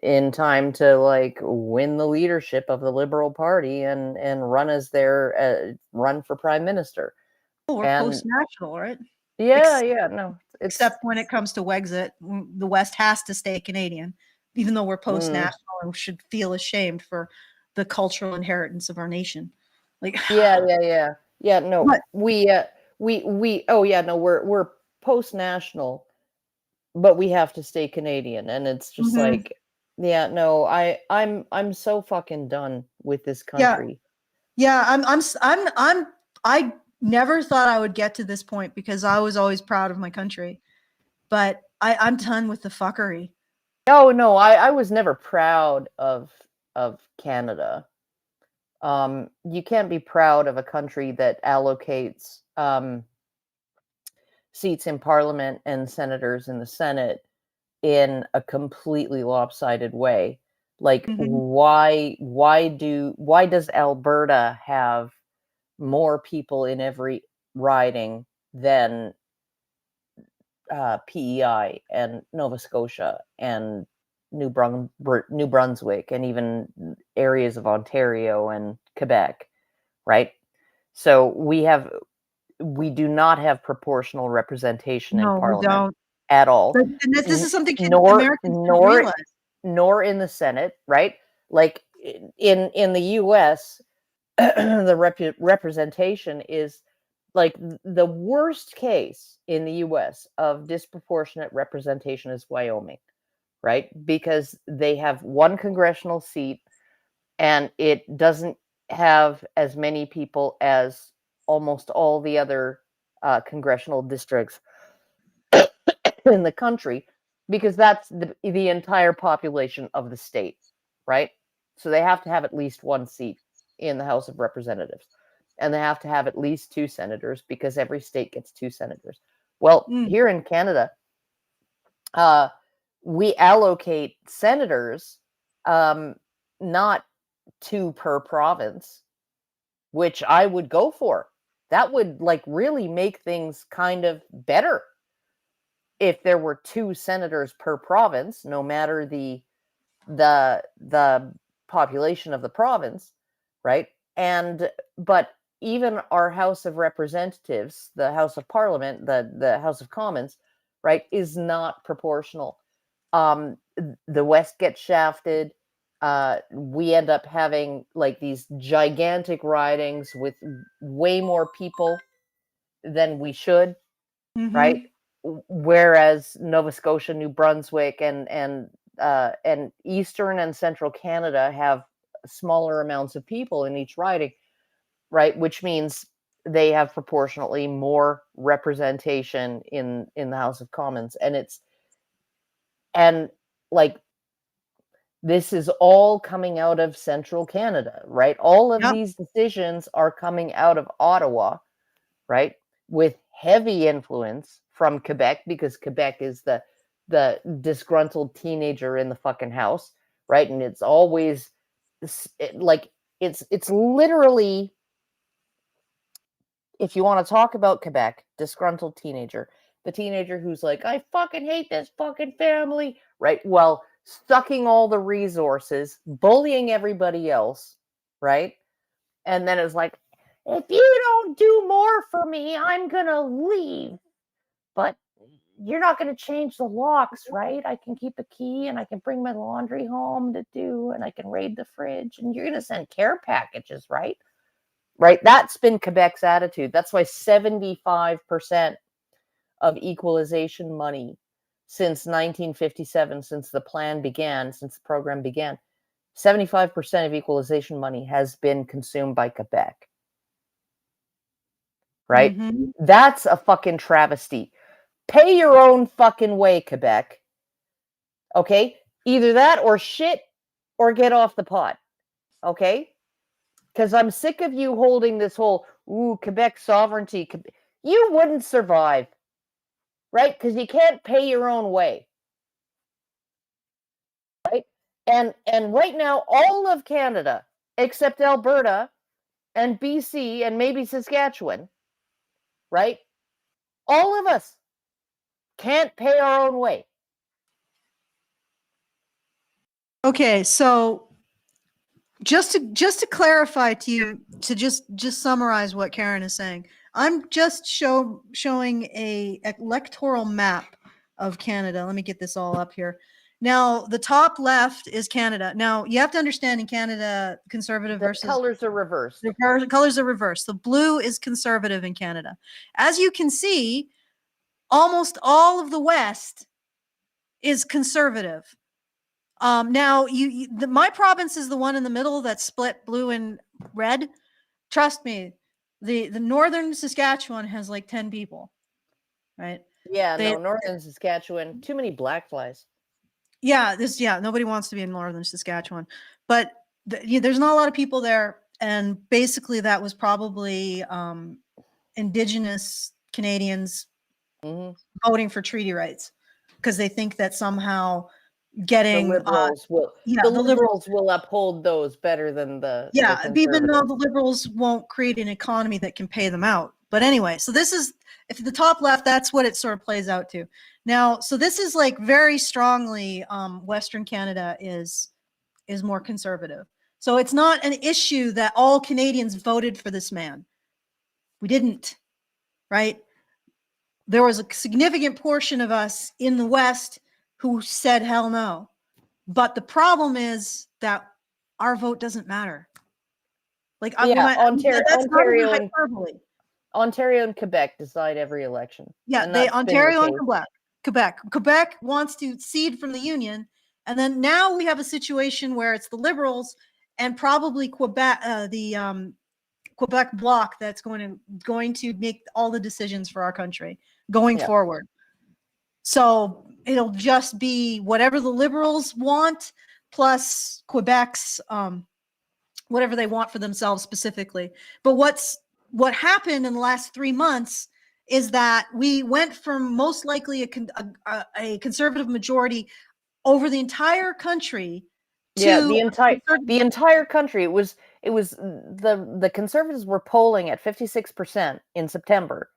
in time to win the leadership of the Liberal Party and run as their run for prime minister. Or post-national, right? Except when it comes to Wexit, the West has to stay Canadian, even though we're post-national and should feel ashamed for the cultural inheritance of our nation. We're post-national, but we have to stay Canadian, and it's just I'm so fucking done with this country. I never thought I would get to this point because I was always proud of my country, but I'm done with the fuckery. Oh no, I was never proud of Canada. You can't be proud of a country that allocates seats in Parliament and senators in the Senate in a completely lopsided way. Like, why does Alberta have more people in every riding than PEI and Nova Scotia and New Brunswick and even areas of Ontario and Quebec, right? So we do not have proportional representation in No, we Parliament don't. at all. And this is something Nor Americans don't realize. nor in the Senate, right? Like in the U.S., the representation is like the worst case in the U.S. of disproportionate representation is Wyoming, right? Because they have one congressional seat and it doesn't have as many people as almost all the other congressional districts in the country, because that's the entire population of the state, right? So they have to have at least one seat in the House of Representatives, and they have to have at least 2 senators because every state gets 2 senators. Well, here in Canada, we allocate senators, not 2 per province, which I would go for. That would like really make things kind of better if there were 2 senators per province, no matter the population of the province, right? But even our House of Representatives, the House of Parliament, the House of Commons, right, is not proportional. The West gets shafted. We end up having like these gigantic ridings with way more people than we should, right? Whereas Nova Scotia, New Brunswick, and Eastern and Central Canada have smaller amounts of people in each riding, right? Which means they have proportionately more representation in the House of Commons, and like this is all coming out of Central Canada, right? All of these decisions are coming out of Ottawa, right? With heavy influence from Quebec, because Quebec is the disgruntled teenager in the fucking house, right? And it's always like it's literally, if you want to talk about Quebec, disgruntled teenager, the teenager who's like, I fucking hate this fucking family, right? Well, sucking all the resources, bullying everybody else, right? And then it's like, if you don't do more for me, I'm going to leave. But you're not going to change the locks, right? I can keep a key and I can bring my laundry home to do, and I can raid the fridge, and you're going to send care packages, right? Right? That's been Quebec's attitude. That's why 75% of equalization money since 1957, since the plan began, since the program began, 75% of equalization money has been consumed by Quebec. Right? That's a fucking travesty. Pay your own fucking way, Quebec. Okay? Either that or shit or get off the pot. Okay? Because I'm sick of you holding this whole, Quebec sovereignty. You wouldn't survive. Right? Because you can't pay your own way. Right? And right now, all of Canada, except Alberta and BC and maybe Saskatchewan, right? All of us can't pay our own way. Okay, so just to clarify to you, to just summarize what Karen is saying, I'm just showing a electoral map of Canada. Let me get this all up here. Now, the top left is Canada. Now, you have to understand, in Canada, conservative The versus colors are reversed. the colors are reversed. The blue is conservative in Canada. As you can see, almost all of the West is conservative. Now, my province is the one in the middle that's split blue and red. Trust me, the northern Saskatchewan has like 10 people, right? Yeah, no, northern Saskatchewan, too many black flies. Yeah, nobody wants to be in northern Saskatchewan, but there's not a lot of people there, and basically that was probably Indigenous Canadians voting for treaty rights because they think that somehow The getting liberals will. yeah, the the liberals liberals will uphold those better than the yeah, even though conservatives. the liberals won't create an economy that can pay them out. But anyway, so this is, if the top left, that's what it sort of plays out to. Now, so this is like very strongly Western Canada is more conservative. So it's not an issue that all Canadians voted for this man. We didn't, right? There was a significant portion of us in the West who said hell no. But the problem is that our vote doesn't matter. Like, Yeah, that's not even hyperbole. Ontario and Quebec decide every election. Yeah, and they that's been the Ontario and case. Quebec wants to cede from the union, and then now we have a situation where it's the Liberals and probably Quebec, Quebec bloc that's going to make all the decisions for our country going Yeah. forward. So it'll just be whatever the Liberals want plus Quebec's whatever they want for themselves specifically. But what happened in the last 3 months is that we went from most likely a conservative majority over the entire country to Yeah, the entire country. It was the conservatives were polling at 56% in September,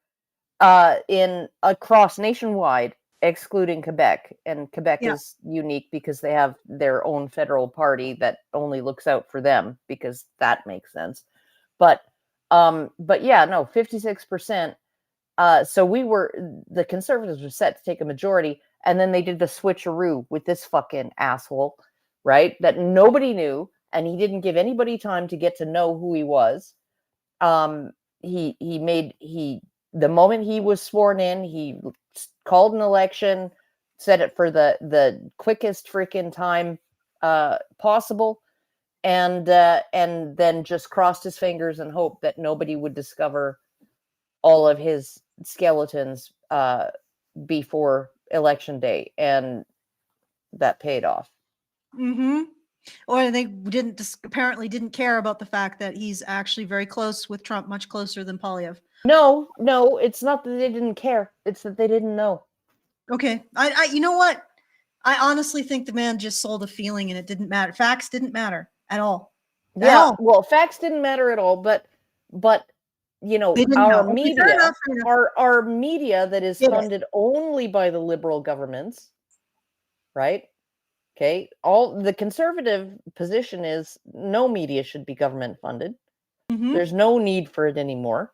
in across nationwide, excluding Quebec. And Quebec Yeah. is unique because they have their own federal party that only looks out for them, because that makes sense. But yeah, no, 56%. So the conservatives were set to take a majority, and then they did the switcheroo with this fucking asshole, right? That nobody knew, and he didn't give anybody time to get to know who he was. The moment he was sworn in, he called an election, set it for the quickest freaking time possible, and then just crossed his fingers and hoped that nobody would discover all of his skeletons before election day, and that paid off. Mm-hmm. Or they apparently didn't care about the fact that he's actually very close with Trump, much closer than Polyev. No, it's not that they didn't care. It's that they didn't know. Okay. You know what? I honestly think the man just sold a feeling and it didn't matter. Facts didn't matter at all. Yeah, well, facts didn't matter at all, but our media, fair enough. our media that is funded only by the liberal governments, right? Okay, all the conservative position is no media should be government funded. Mm-hmm. There's no need for it anymore.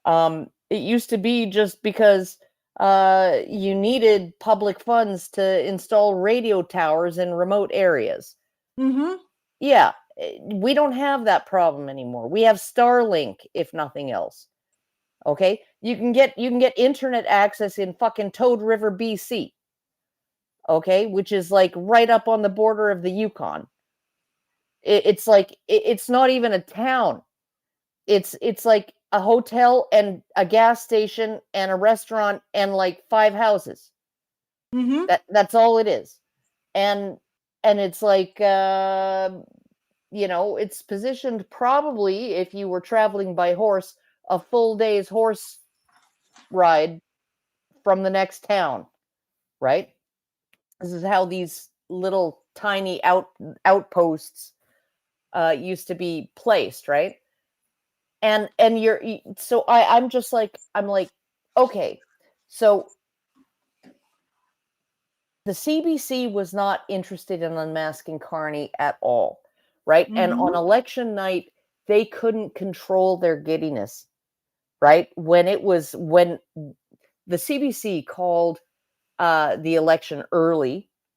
It used to be just because you needed public funds to install radio towers in remote areas. Mm-hmm. Yeah, we don't have that problem anymore. We have Starlink, if nothing else. Okay, you can get internet access in fucking Toad River, BC. Okay, which is like right up on the border of the Yukon. It's like it's not even a town. It's like a hotel and a gas station and a restaurant and like 5 houses. Mm-hmm. That's all it is. And it's like it's positioned probably, if you were traveling by horse, a full day's horse ride from the next town, right? This is how these little tiny outposts used to be placed, right? And so I'm like, okay, so the CBC was not interested in unmasking Carney at all, right? Mm-hmm. And on election night, they couldn't control their giddiness, right? When the CBC called the election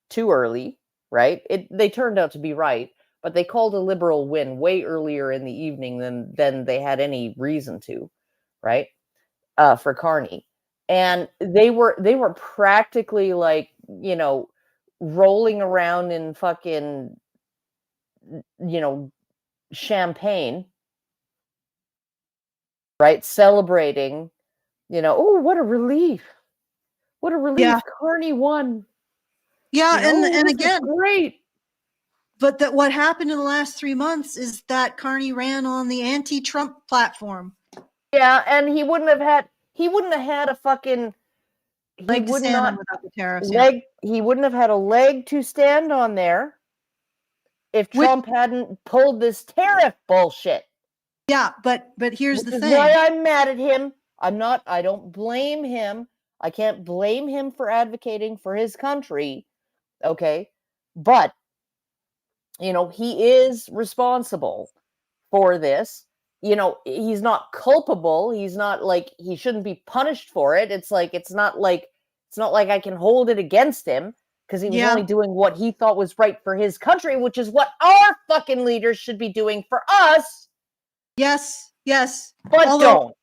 too early, right? They turned out to be right, but they called a Liberal win way earlier in the evening than they had any reason to, right? For Carney. And they were practically like, rolling around in fucking, champagne, right? Celebrating, oh, what a relief. What a relief. Yeah. Carney won. Yeah, and again, great. But what happened in the last 3 months is that Carney ran on the anti-Trump platform. Yeah, and he wouldn't have had a fucking he Leg to would stand on not without the tariffs. Yeah. he wouldn't have had a leg to stand on there if Which- Trump hadn't pulled this tariff bullshit. Yeah, but here's Which the is thing. why I'm mad at him. I don't blame him. I can't blame him for advocating for his country. Okay. But, he is responsible for this. He's not culpable. He's not like he shouldn't be punished for it. It's not like I can hold it against him because he was Yeah. only doing what he thought was right for his country, which is what our fucking leaders should be doing for us. Yes. But don't.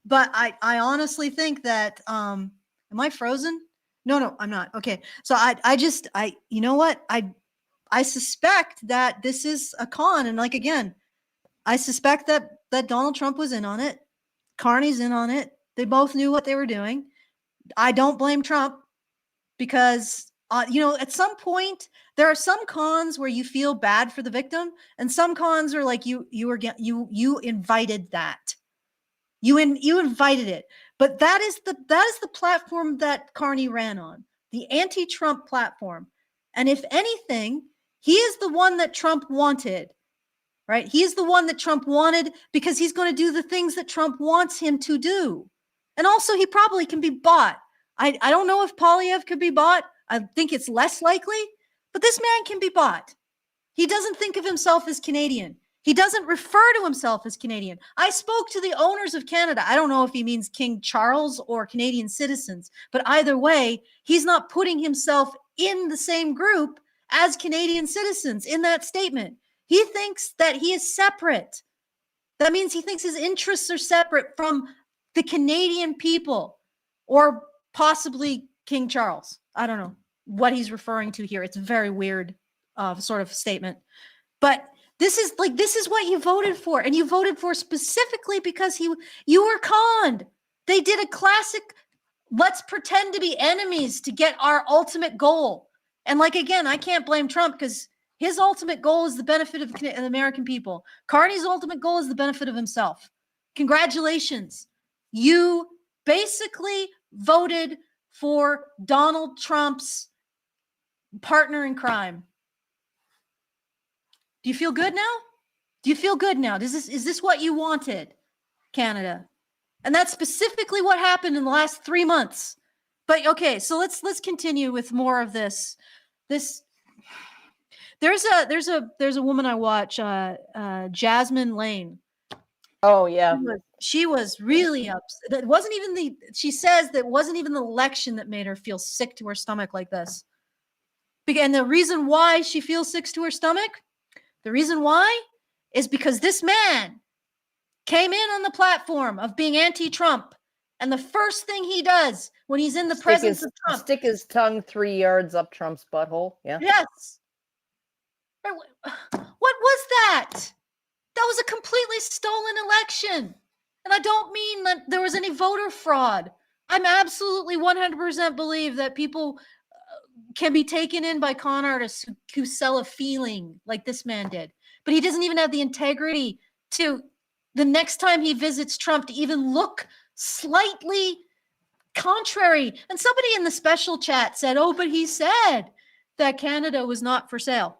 But I honestly think that am I frozen? No, I'm not. Okay. So I you know what? I suspect that this is a con, and like again, I suspect that Donald Trump was in on it. Carney's in on it. They both knew what they were doing. I don't blame Trump because at some point there are some cons where you feel bad for the victim, and some cons are like you invited that. You invited it. But that is the platform that Carney ran on, the anti-Trump platform. And if anything, he is the one that Trump wanted, right? He is the one that Trump wanted because he's going to do the things that Trump wants him to do. And also he probably can be bought. I don't know if Polyev could be bought. I think it's less likely, but this man can be bought. He doesn't think of himself as Canadian. He doesn't refer to himself as Canadian. I spoke to the owners of Canada. I don't know if he means King Charles or Canadian citizens, but either way, he's not putting himself in the same group as Canadian citizens in that statement. He thinks that he is separate. That means he thinks his interests are separate from the Canadian people or possibly King Charles. I don't know what he's referring to here. It's a very weird sort of statement. But this is what you voted for, and you voted for specifically because you were conned. They did a classic, let's pretend to be enemies to get our ultimate goal. And like, again, I can't blame Trump because his ultimate goal is the benefit of the American people. Carney's ultimate goal is the benefit of himself. Congratulations. You basically voted for Donald Trump's partner in crime. Do you feel good now? Do you feel good now? Is this what you wanted, Canada? And that's specifically what happened in the last 3 months. But okay, so let's continue with more of this. There's a woman I watch, Jasmine Lane. Oh yeah. She was really upset. That wasn't even she says that wasn't even the election that made her feel sick to her stomach like this. And the reason why she feels sick to her stomach, the reason why is because this man came in on the platform of being anti-Trump. And the first thing he does when he's in the presence of Trump. Stick his tongue 3 yards up Trump's butthole. Yeah. Yes. What was that? That was a completely stolen election. And I don't mean that there was any voter fraud. I'm absolutely 100% believe that people can be taken in by con artists who sell a feeling like this man did. But he doesn't even have the integrity to, the next time he visits Trump, to even look slightly contrary. And somebody in the special chat said, oh, but he said that Canada was not for sale.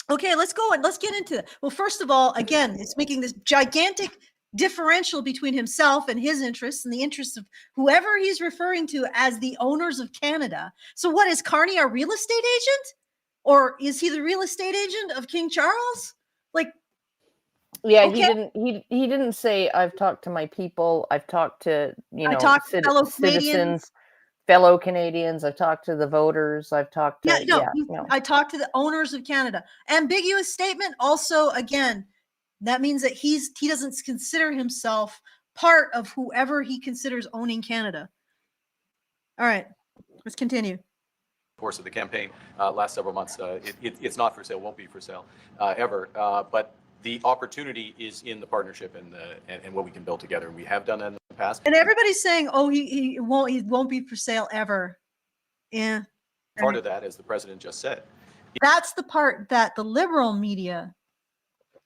Okay, let's go and let's get into it. Well, first of all, again, it's making this gigantic differential between himself and his interests and the interests of whoever he's referring to as the owners of Canada. So what, is Carney our real estate agent? Or is he the real estate agent of King Charles? Like, yeah, okay. he didn't say I've talked to my people, I've talked to, I talked to fellow citizens, fellow Canadians, I've talked to the voters, I've talked to I talked to the owners of Canada. Ambiguous statement. Also, again, that means that he doesn't consider himself part of whoever he considers owning Canada. All right, let's continue. Course of the campaign last several months. It's not for sale, won't be for sale ever. But the opportunity is in the partnership and what we can build together. We have done that in the past. And everybody's saying, "Oh, he won't be for sale ever." Yeah. Part of that, as the president just said, that's the part that the liberal media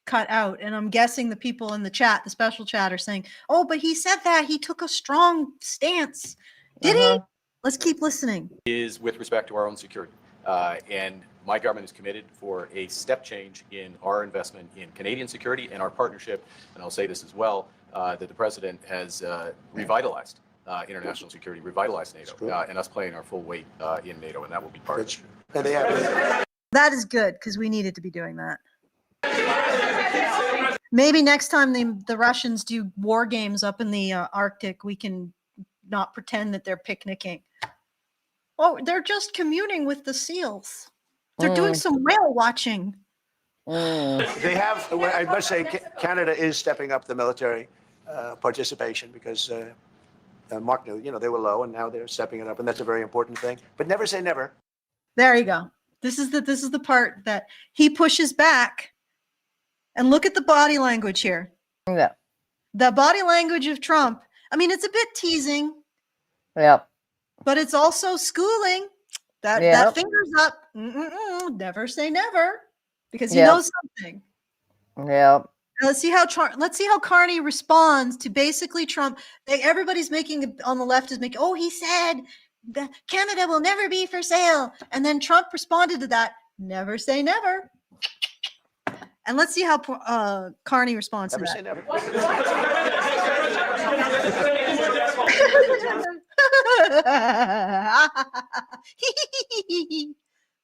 cut out. And I'm guessing the people in the chat, the special chat, are saying, "Oh, but he said that he took a strong stance." Did he? Let's keep listening. is with respect to our own security. And my government is committed for a step change in our investment in Canadian security and our partnership. And I'll say this as well, that the president has revitalized international security, revitalized NATO, and us playing our full weight in NATO, and that will be part of it. And they have. That is good, because we needed to be doing that. Maybe next time the Russians do war games up in the Arctic, we can not pretend that they're picnicking. Oh, they're just communing with the seals. They're doing some whale watching. They have, I must say, Canada is stepping up the military participation because Mark knew, they were low and now they're stepping it up, and that's a very important thing. But never say never. There you go. This is the part that he pushes back. And look at the body language here. Yeah. The body language of Trump. I mean, it's a bit teasing. Yep. But it's also schooling. That finger's up. Never say never, because he knows something. Yeah. Let's see how Carney responds to basically Trump. Everybody's making on the left is making. Oh, he said that Canada will never be for sale, and then Trump responded to that. Never say never. And let's see how Carney responds Never to say that. never.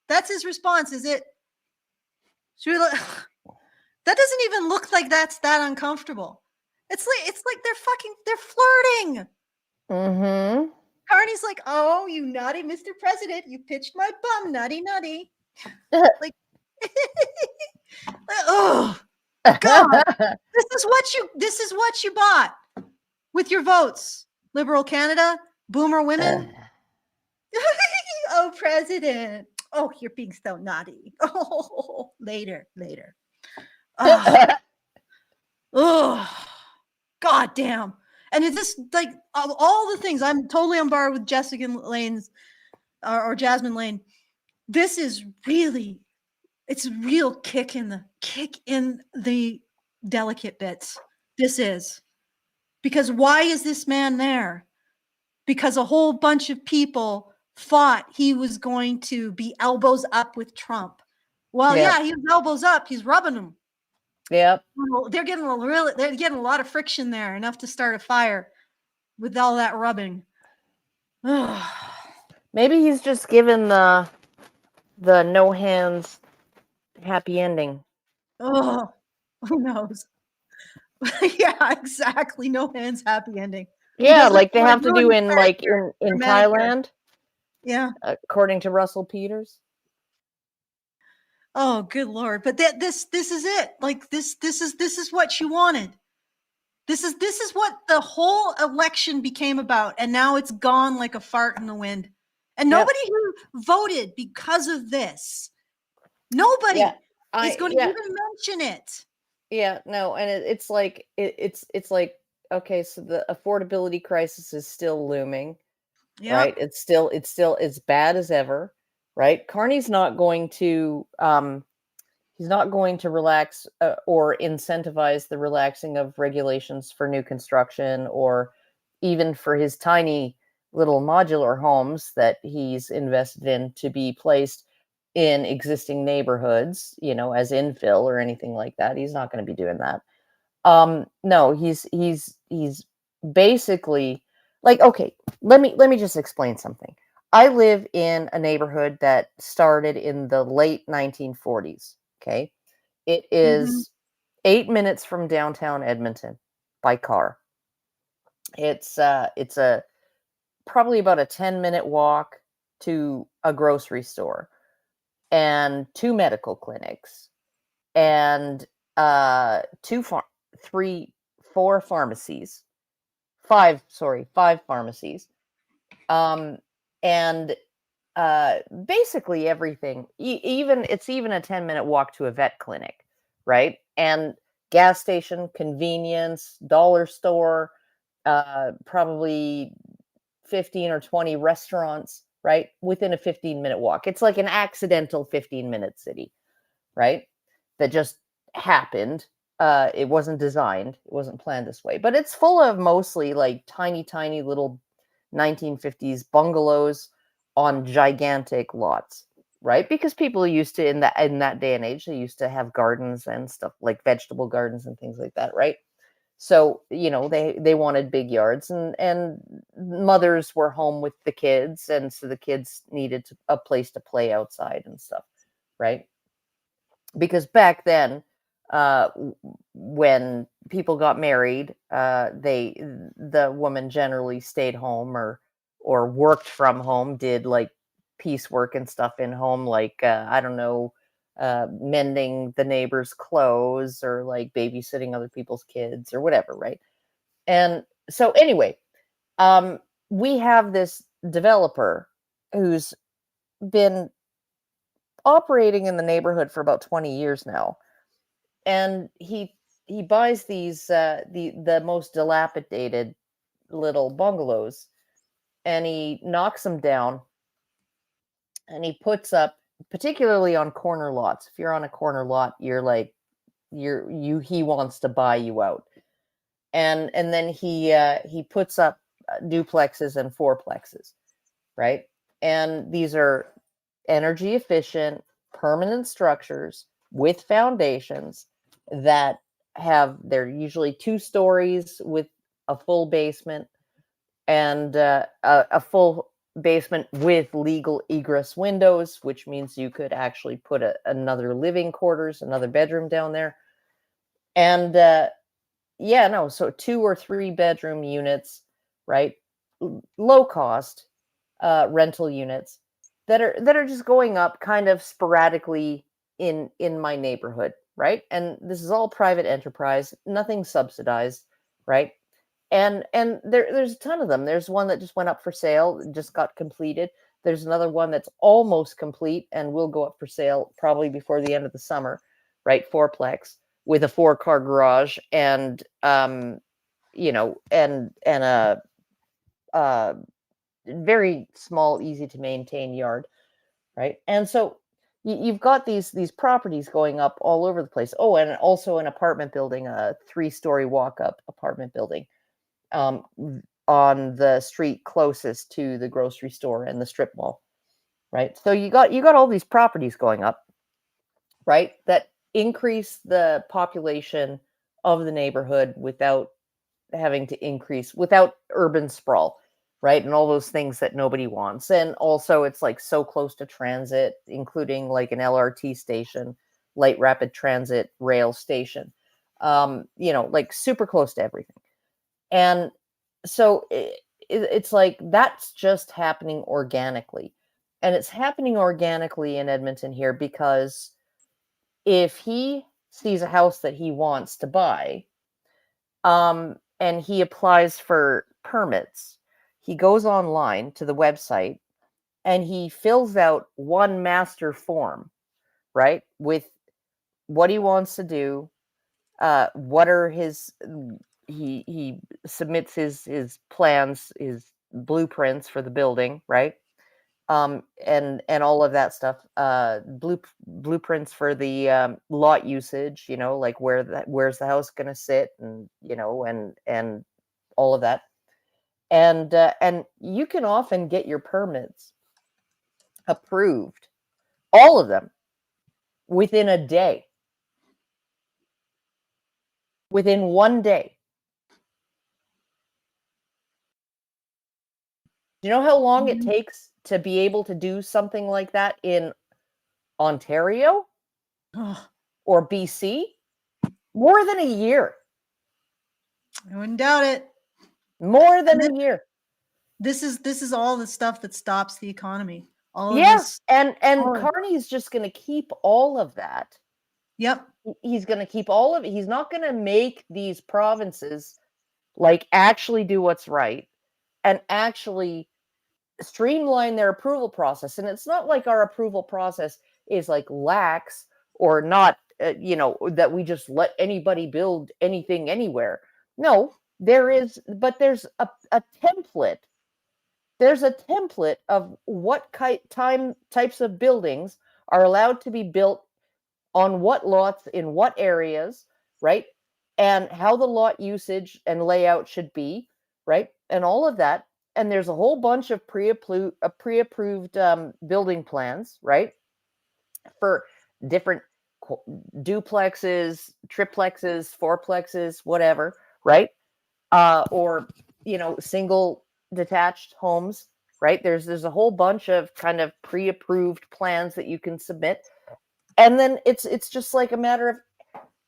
That's his response, is it? Should we look? That doesn't even look like that's that uncomfortable. It's like they're flirting. Mm-hmm. Carney's like, oh, you naughty Mr. President, you pitched my bum, nutty. Like, oh God, this is what you bought with your votes, Liberal Canada, boomer women. Oh, President. Oh, you're being so naughty. Oh, later. Oh, God damn. And it's just like of all the things, I'm totally on board with Jessica Lane's or Jasmine Lane. This is really, it's a real kick in the delicate bits. This is. Because why is this man there? Because a whole bunch of people thought he was going to be elbows up with Trump. Well, yeah, he was elbows up. He's rubbing them. Yep. Well, they're getting a lot of friction there, enough to start a fire with all that rubbing. Maybe he's just given the no hands happy ending. Oh, who knows? Yeah, exactly. No hands happy ending. Yeah, like they have to do in Thailand. Yeah. According to Russell Peters. Oh, good Lord. But this is it. Like this is what you wanted. This is what the whole election became about. And now it's gone like a fart in the wind. And nobody who voted because of this, nobody is going to even mention it. Yeah, no, and it's like okay, so the affordability crisis is still looming. Right? It's still as bad as ever, right? Carney's not going to he's not going to relax or incentivize the relaxing of regulations for new construction, or even for his tiny little modular homes that he's invested in to be placed in existing neighborhoods, as infill or anything like that. He's not going to be doing that. No, he's basically like, okay, let me just explain something. I live in a neighborhood that started in the late 1940s. Okay. It is 8 minutes from downtown Edmonton by car. It's a probably about a 10-minute walk to a grocery store and 2 medical clinics and 4 pharmacies. 5 pharmacies. And basically everything, it's even a 10-minute walk to a vet clinic, right? And gas station, convenience, dollar store, probably 15 or 20 restaurants, right? Within a 15-minute walk. It's like an accidental 15-minute city, right? That just happened. It wasn't designed. It wasn't planned this way. But it's full of mostly like tiny little 1950s bungalows on gigantic lots, right? Because people used to, in that day and age, they used to have gardens and stuff, like vegetable gardens and things like that, right? So, they wanted big yards, and mothers were home with the kids, and so the kids needed a place to play outside and stuff, right? Because back then, when people got married, the woman generally stayed home or worked from home, did like piecework and stuff in home, like I don't know, mending the neighbor's clothes or like babysitting other people's kids or whatever, right? And so anyway, we have this developer who's been operating in the neighborhood for about 20 years now, and he buys these the most dilapidated little bungalows, and he knocks them down, and he puts up, particularly on corner lots. If you're on a corner lot, you're like, he wants to buy you out. And then he puts up duplexes and fourplexes, right? And these are energy efficient, permanent structures with foundations that they're usually 2 stories with a full basement, and a full basement with legal egress windows, which means you could actually put another living quarters, another bedroom down there. And so 2 or 3 bedroom units, right? Low cost rental units that are just going up kind of sporadically in my neighborhood, right? And this is all private enterprise, nothing subsidized, right? And there's a ton of them. There's one that just went up for sale, just got completed. There's another one that's almost complete and will go up for sale probably before the end of the summer, right? Fourplex with a 4-car garage and and a very small, easy to maintain yard, right? And so you've got these properties going up all over the place. Oh, and also an apartment building, a 3-story walk-up apartment building, on the street closest to the grocery store and the strip mall, right? So you got all these properties going up, right, that increase the population of the neighborhood without having to increase, without urban sprawl, right? And all those things that nobody wants. And also it's like so close to transit, including like an LRT station, light rapid transit rail station, like super close to everything. And so it's like that's just happening organically. And it's happening organically in Edmonton here because if he sees a house that he wants to buy, and he applies for permits, he goes online to the website and he fills out one master form, right? With what he wants to do, what are his, he submits his plans, his blueprints for the building, right? And all of that stuff, blueprints for the lot usage, like where's the house going to sit, and and all of that. And you can often get your permits approved, all of them, within a day, within 1 day. Do you know how long it takes to be able to do something like that in Ontario or BC? More than a year. I wouldn't doubt it. More than a year. This is all the stuff that stops the economy. All of Yes, this. and all of- Carney's just going to keep all of that. Yep. He's going to keep all of it. He's not going to make these provinces like actually do what's right and actually streamline their approval process. And it's not like our approval process is like lax or not, that we just let anybody build anything anywhere. No, there's a template. There's a template of what types of buildings are allowed to be built on what lots in what areas, right? And how the lot usage and layout should be, right? And all of that. and there's a whole bunch of pre-approved building plans, right, for different duplexes, triplexes, fourplexes, whatever, right? Or single detached homes, right? There's a whole bunch of kind of pre-approved plans that you can submit, and then it's just like a matter of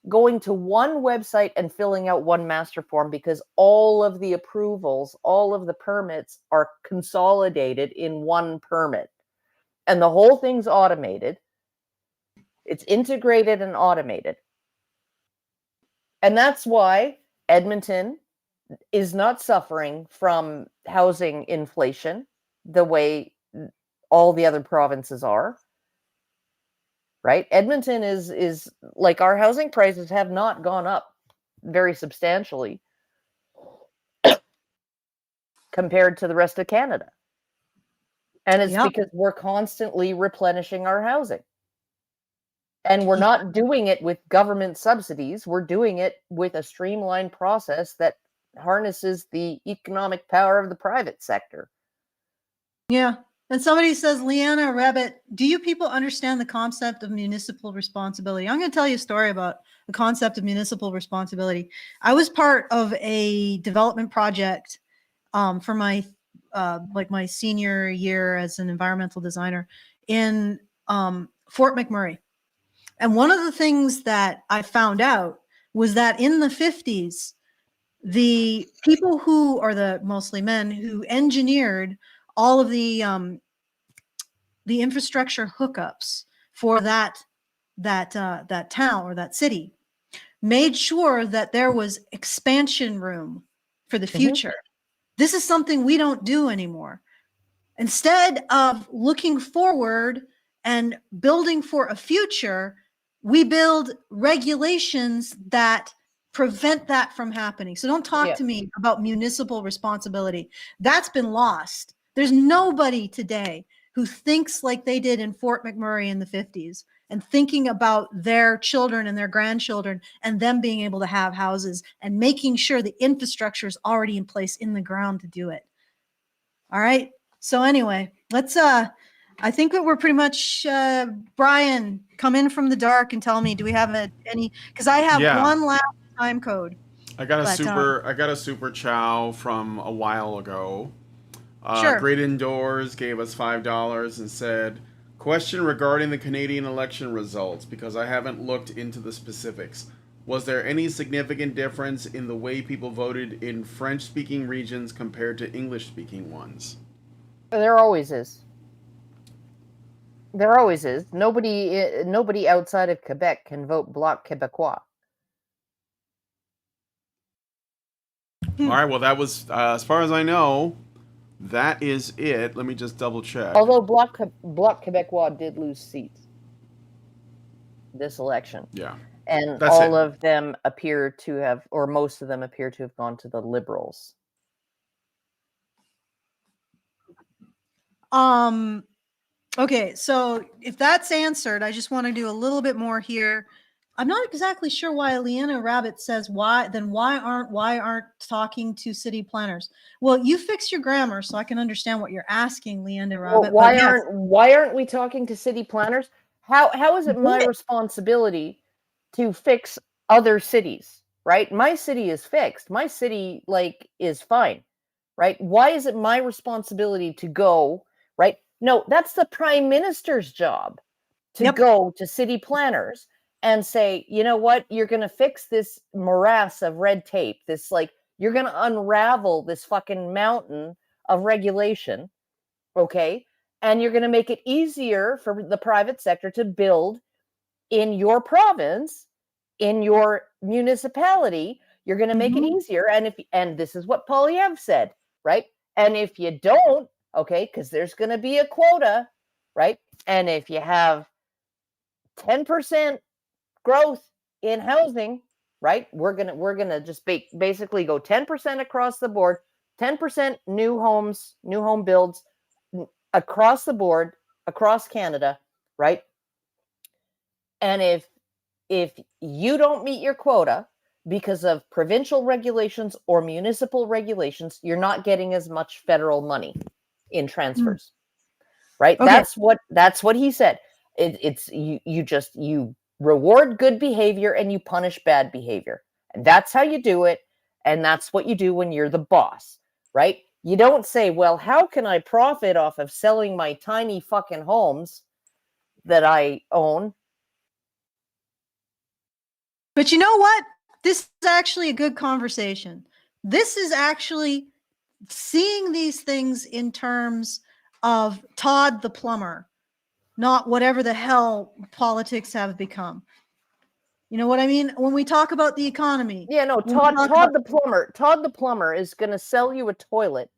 going to one website and filling out one master form, because all of the approvals, all of the permits are consolidated in one permit, and the whole thing's automated. It's integrated and automated. And that's why Edmonton is not suffering from housing inflation the way all the other provinces are. Right? Edmonton is like, our housing prices have not gone up very substantially compared to the rest of Canada. And it's because we're constantly replenishing our housing. And we're not doing it with government subsidies. We're doing it with a streamlined process that harnesses the economic power of the private sector. Yeah. And somebody says, Leanna Rabbit, do you people understand the concept of municipal responsibility? I'm going to tell you a story about the concept of municipal responsibility. I was part of a development project for my my senior year as an environmental designer in Fort McMurray. And one of the things that I found out was that in the 50s, the people who are the mostly men who engineered all of the infrastructure hookups for that town or that city made sure that there was expansion room for the future. This is something we don't do anymore. Instead of looking forward and building for a future, we build regulations that prevent that from happening. So don't talk to me about municipal responsibility. That's been lost. There's nobody today who thinks like they did in Fort McMurray in the 50s and thinking about their children and their grandchildren and them being able to have houses and making sure the infrastructure is already in place in the ground to do it. All right. So anyway, let's I think that we're pretty much Brian, come in from the dark and tell me, do we have any, because I have one last time code. I got a super chow from a while ago. Sure. Great Indoors gave us $5 and said, question regarding the Canadian election results, because I haven't looked into the specifics. Was there any significant difference in the way people voted in French-speaking regions compared to English-speaking ones? There always is. There always is. Nobody outside of Quebec can vote Bloc Québécois. All right, well, that was, as far as I know, that is it. Let me just double check. Although Bloc Québécois did lose seats this election. Yeah. And all of them appear to have, or most of them appear to have gone to the Liberals. Okay, so if that's answered, I just want to do a little bit more here. I'm not exactly sure why Leanna Rabbit says why aren't talking to city planners? Well, you fix your grammar so I can understand what you're asking, Leanna Rabbit. Well, why aren't we talking to city planners? How is it my responsibility to fix other cities, right? My city is fixed. My city is fine, right? Why is it my responsibility to go, right? No, that's the Prime Minister's job to go to city planners and say, you know what, you're going to fix this morass of red tape. This you're going to unravel this fucking mountain of regulation. Okay. And you're going to make it easier for the private sector to build in your province, in your municipality. You're going to make it easier. And this is what Polyev said, right? And if you don't, okay, because there's going to be a quota, right? And if you have 10% growth in housing, right? We're gonna just basically go 10% across the board, 10% new home builds across the board, across Canada, right? And if you don't meet your quota, because of provincial regulations or municipal regulations, you're not getting as much federal money in transfers. Right? Okay. That's what he said. It's you reward good behavior and you punish bad behavior. And that's how you do it. And that's what you do when you're the boss, right? You don't say, well, how can I profit off of selling my tiny fucking homes that I own? But you know what? This is actually a good conversation. This is actually seeing these things in terms of Todd the plumber, not whatever the hell politics have become. You know what I mean? When we talk about the economy. Yeah, no, Todd the plumber is going to sell you a toilet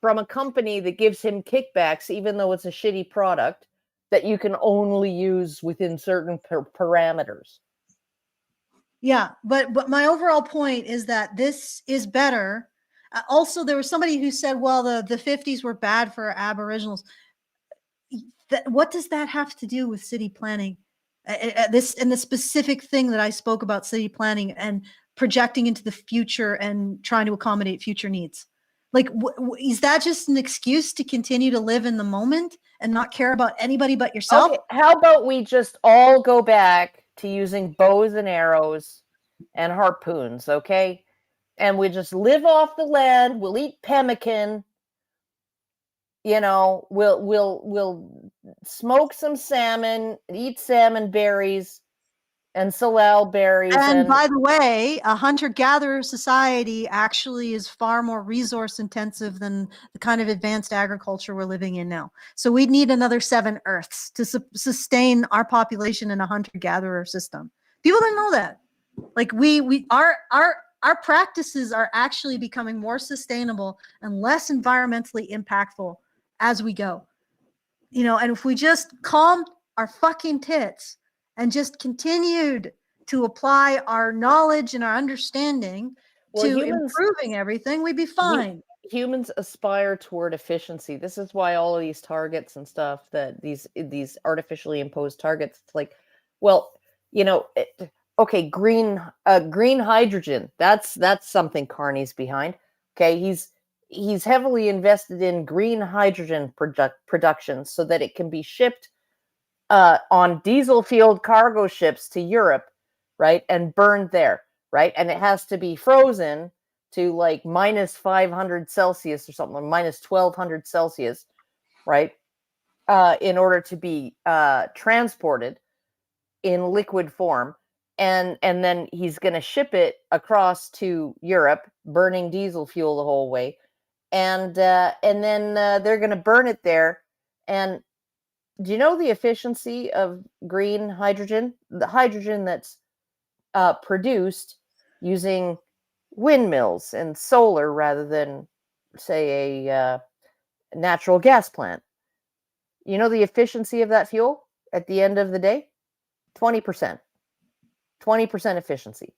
from a company that gives him kickbacks, even though it's a shitty product that you can only use within certain parameters. Yeah, but my overall point is that this is better. Also, there was somebody who said, well, the 50s were bad for Aboriginals. What does that have to do with city planning? This and the specific thing that I spoke about city planning and projecting into the future and trying to accommodate future needs. Like, is that just an excuse to continue to live in the moment and not care about anybody but yourself? Okay, how about we just all go back to using bows and arrows and harpoons, okay? And we just live off the land. We'll eat pemmican. You know, we'll smoke some salmon, eat salmon berries and salal berries. And by the way, a hunter-gatherer society actually is far more resource intensive than the kind of advanced agriculture we're living in now. So we'd need another 7 Earths to sustain our population in a hunter-gatherer system. People didn't know that. Like our practices are actually becoming more sustainable and less environmentally impactful as we go. You know, and if we just calmed our fucking tits and just continued to apply our knowledge and our understanding to improving everything, we'd be fine. Humans aspire toward efficiency. This is why all of these targets and stuff, that these artificially imposed targets, it's like, well, you know, okay, green hydrogen. That's something Carney's behind. Okay, he's heavily invested in green hydrogen production so that it can be shipped on diesel-fueled cargo ships to Europe, right, and burned there, right? And it has to be frozen to like minus 500 Celsius or something, minus 1200 Celsius, right, in order to be transported in liquid form. And then he's going to ship it across to Europe, burning diesel fuel the whole way. And then they're going to burn it there. And do you know the efficiency of green hydrogen? The hydrogen that's produced using windmills and solar rather than, say, a natural gas plant. You know the efficiency of that fuel at the end of the day? 20%. 20% efficiency.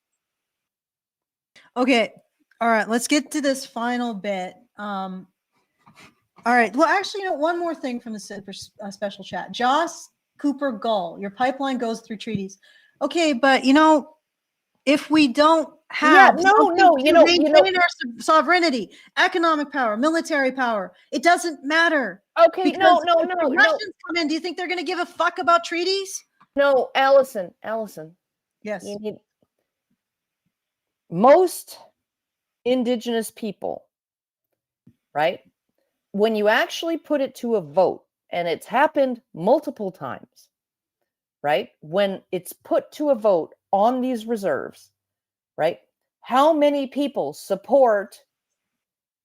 Okay. All right. Let's get to this final bit. All right. Well, actually, you know, one more thing from the special chat. Joss Cooper Gull, your pipeline goes through treaties. Okay, but you know, if we don't have maintain our sovereignty, economic power, military power, it doesn't matter. Okay, no. Russians come in. Do you think they're going to give a fuck about treaties? No, Alison. Yes. Most indigenous people, right? When you actually put it to a vote, and it's happened multiple times, right? When it's put to a vote on these reserves, right? How many people support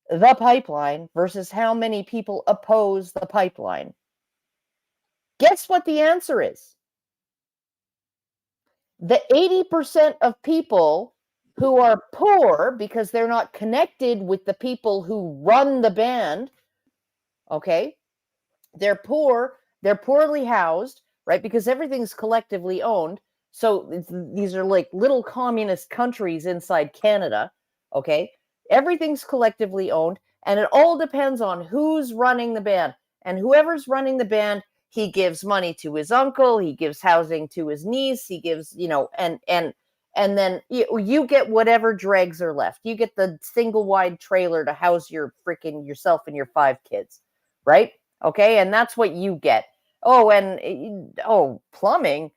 the pipeline versus how many people oppose the pipeline? Guess what the answer is? The 80% of people who are poor because they're not connected with the people who run the band, okay? They're poor, they're poorly housed, right? Because everything's collectively owned. So these are like little communist countries inside Canada, okay? Everything's collectively owned, and it all depends on who's running the band. And whoever's running the band, he gives money to his uncle, he gives housing to his niece, he gives, you know, and And then you get whatever dregs are left. You get the single wide trailer to house your freaking yourself and your 5 kids, right? Okay, and that's what you get. Oh, and plumbing.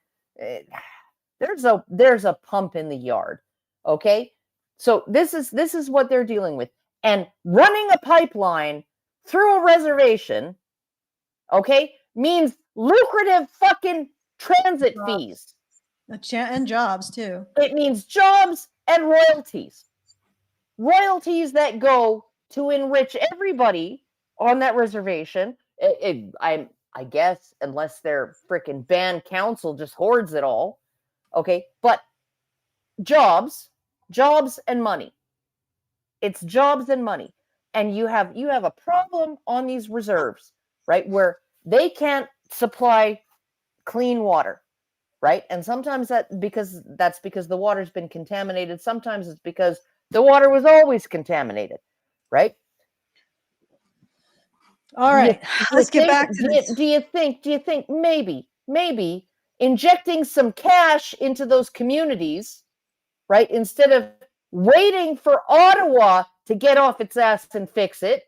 There's a pump in the yard. Okay, so this is what they're dealing with, and running a pipeline through a reservation, okay, means lucrative fucking transit fees. And jobs too. It means jobs and royalties. Royalties that go to enrich everybody on that reservation. I guess, unless their freaking band council just hoards it all. Okay, but jobs and money. It's jobs and money. And you have a problem on these reserves, right? Where they can't supply clean water. Right? And sometimes that's because the water's been contaminated. Sometimes it's because the water was always contaminated, right? All right, let's get back to this. Do you think maybe injecting some cash into those communities, right? Instead of waiting for Ottawa to get off its ass and fix it,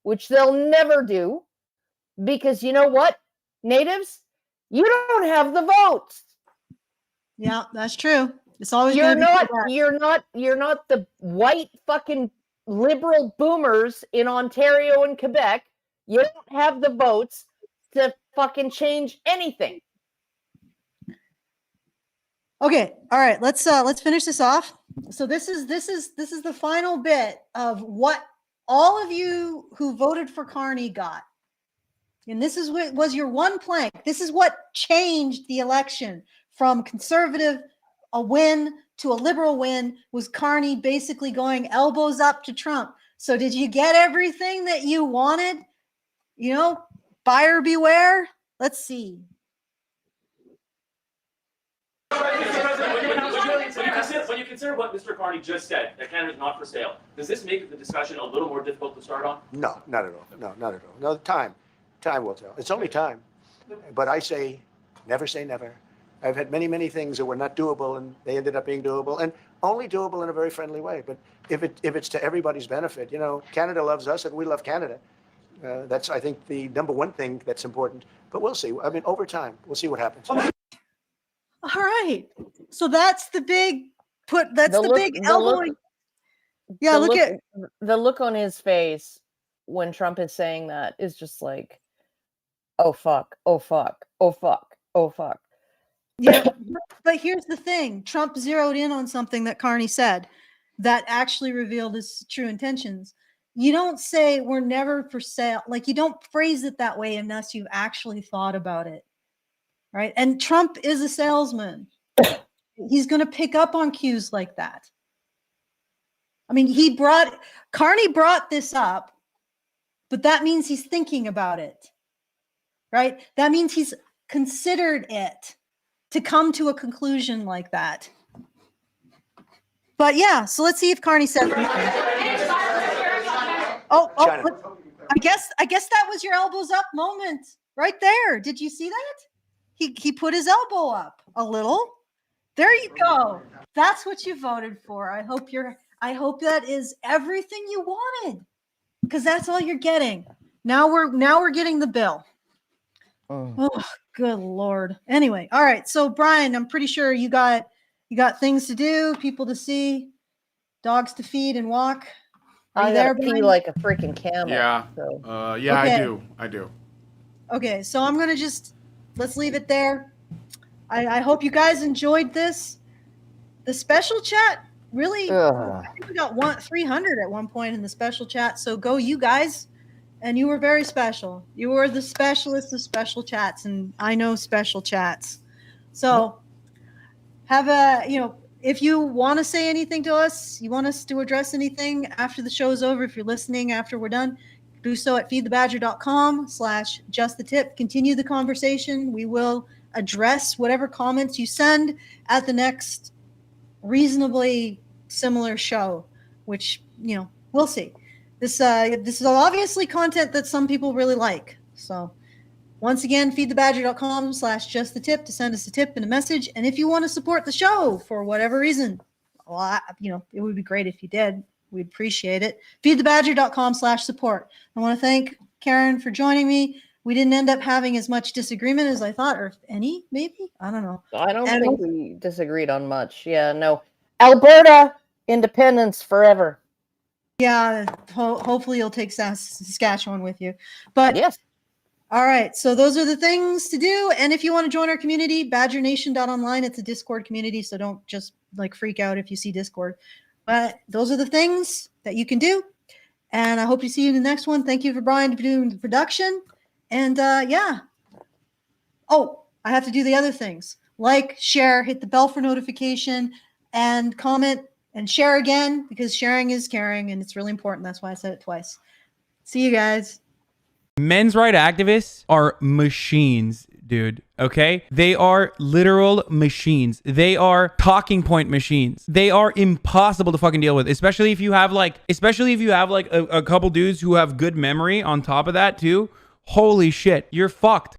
which they'll never do, because you know what, Natives? You don't have the votes. Yeah, that's true. It's always You're not the white fucking liberal boomers in Ontario and Quebec. You don't have the votes to fucking change anything. Okay, all right. Let's finish this off. So this is the final bit of what all of you who voted for Carney got. And this is what was your one plank. This is what changed the election from conservative a win to a liberal win, was Carney basically going elbows up to Trump. So did you get everything that you wanted? You know, buyer beware. Let's see. When you consider what Mr. Carney just said, that Canada is not for sale, does this make the discussion a little more difficult to start on? No, not at all. No, not at all. No, time will tell. It's only time. But I say, never say never. I've had many, many things that were not doable, and they ended up being doable, and only doable in a very friendly way. But if it's to everybody's benefit, you know, Canada loves us, and we love Canada. That's, I think, the number one thing that's important. But we'll see. I mean, over time, we'll see what happens. All right. So that's the big big elbow. Yeah, look at the look on his face when Trump is saying that is just like, oh fuck, oh fuck, oh fuck, oh fuck. Yeah, but here's the thing. Trump zeroed in on something that Carney said that actually revealed his true intentions. You don't say we're never for sale. Like, you don't phrase it that way unless you've actually thought about it. Right? And Trump is a salesman. He's going to pick up on cues like that. I mean, Carney brought this up, but that means he's thinking about it. Right? That means he's considered it to come to a conclusion like that. But yeah, so let's see if Carney says anything. I guess that was your elbows up moment right there. Did you see that? He put his elbow up a little. There you go. That's what you voted for. I hope that is everything you wanted, because that's all you're getting. Now we're getting the bill. Oh, good Lord. Anyway, all right. So Brian, I'm pretty sure you got things to do, people to see, dogs to feed and walk. I gotta pee like a freaking camel. Yeah. So. Yeah, Okay. I do. Okay, so I'm gonna let's leave it there. I hope you guys enjoyed this. The special chat really. I think we got 300 at one point in the special chat. So go you guys. And you were very special. You were the specialist of special chats, and I know special chats. So if you want to say anything to us, you want us to address anything after the show's over, if you're listening after we're done, do so at feedthebadger.com/justthetip. Continue the conversation. We will address whatever comments you send at the next reasonably similar show, which, we'll see. This is obviously content that some people really like. So Once again, feedthebadger.com/justthetip to send us a tip and a message. And if you want to support the show for whatever reason, well, it would be great if you did. We'd appreciate it. Feedthebadger.com/support. I want to thank Karen for joining me. We didn't end up having as much disagreement as I thought, or any, maybe? I don't know. I don't think we disagreed on much. Yeah, no. Alberta, independence forever. Yeah, hopefully you'll take Saskatchewan with you. But yes. All right, so those are the things to do. And if you want to join our community, badgernation.online, it's a Discord community, so don't just like freak out if you see Discord. But those are the things that you can do. And I hope to see you in the next one. Thank you for Brian for doing the production. And yeah. Oh, I have to do the other things. Like, share, hit the bell for notification, and comment and share again, because sharing is caring and it's really important. That's why I said it twice. See you guys. Men's rights activists are machines, dude. Okay? They are literal machines. They are talking point machines. They are impossible to fucking deal with, especially if you have like a couple dudes who have good memory on top of that too. Holy shit, you're fucked.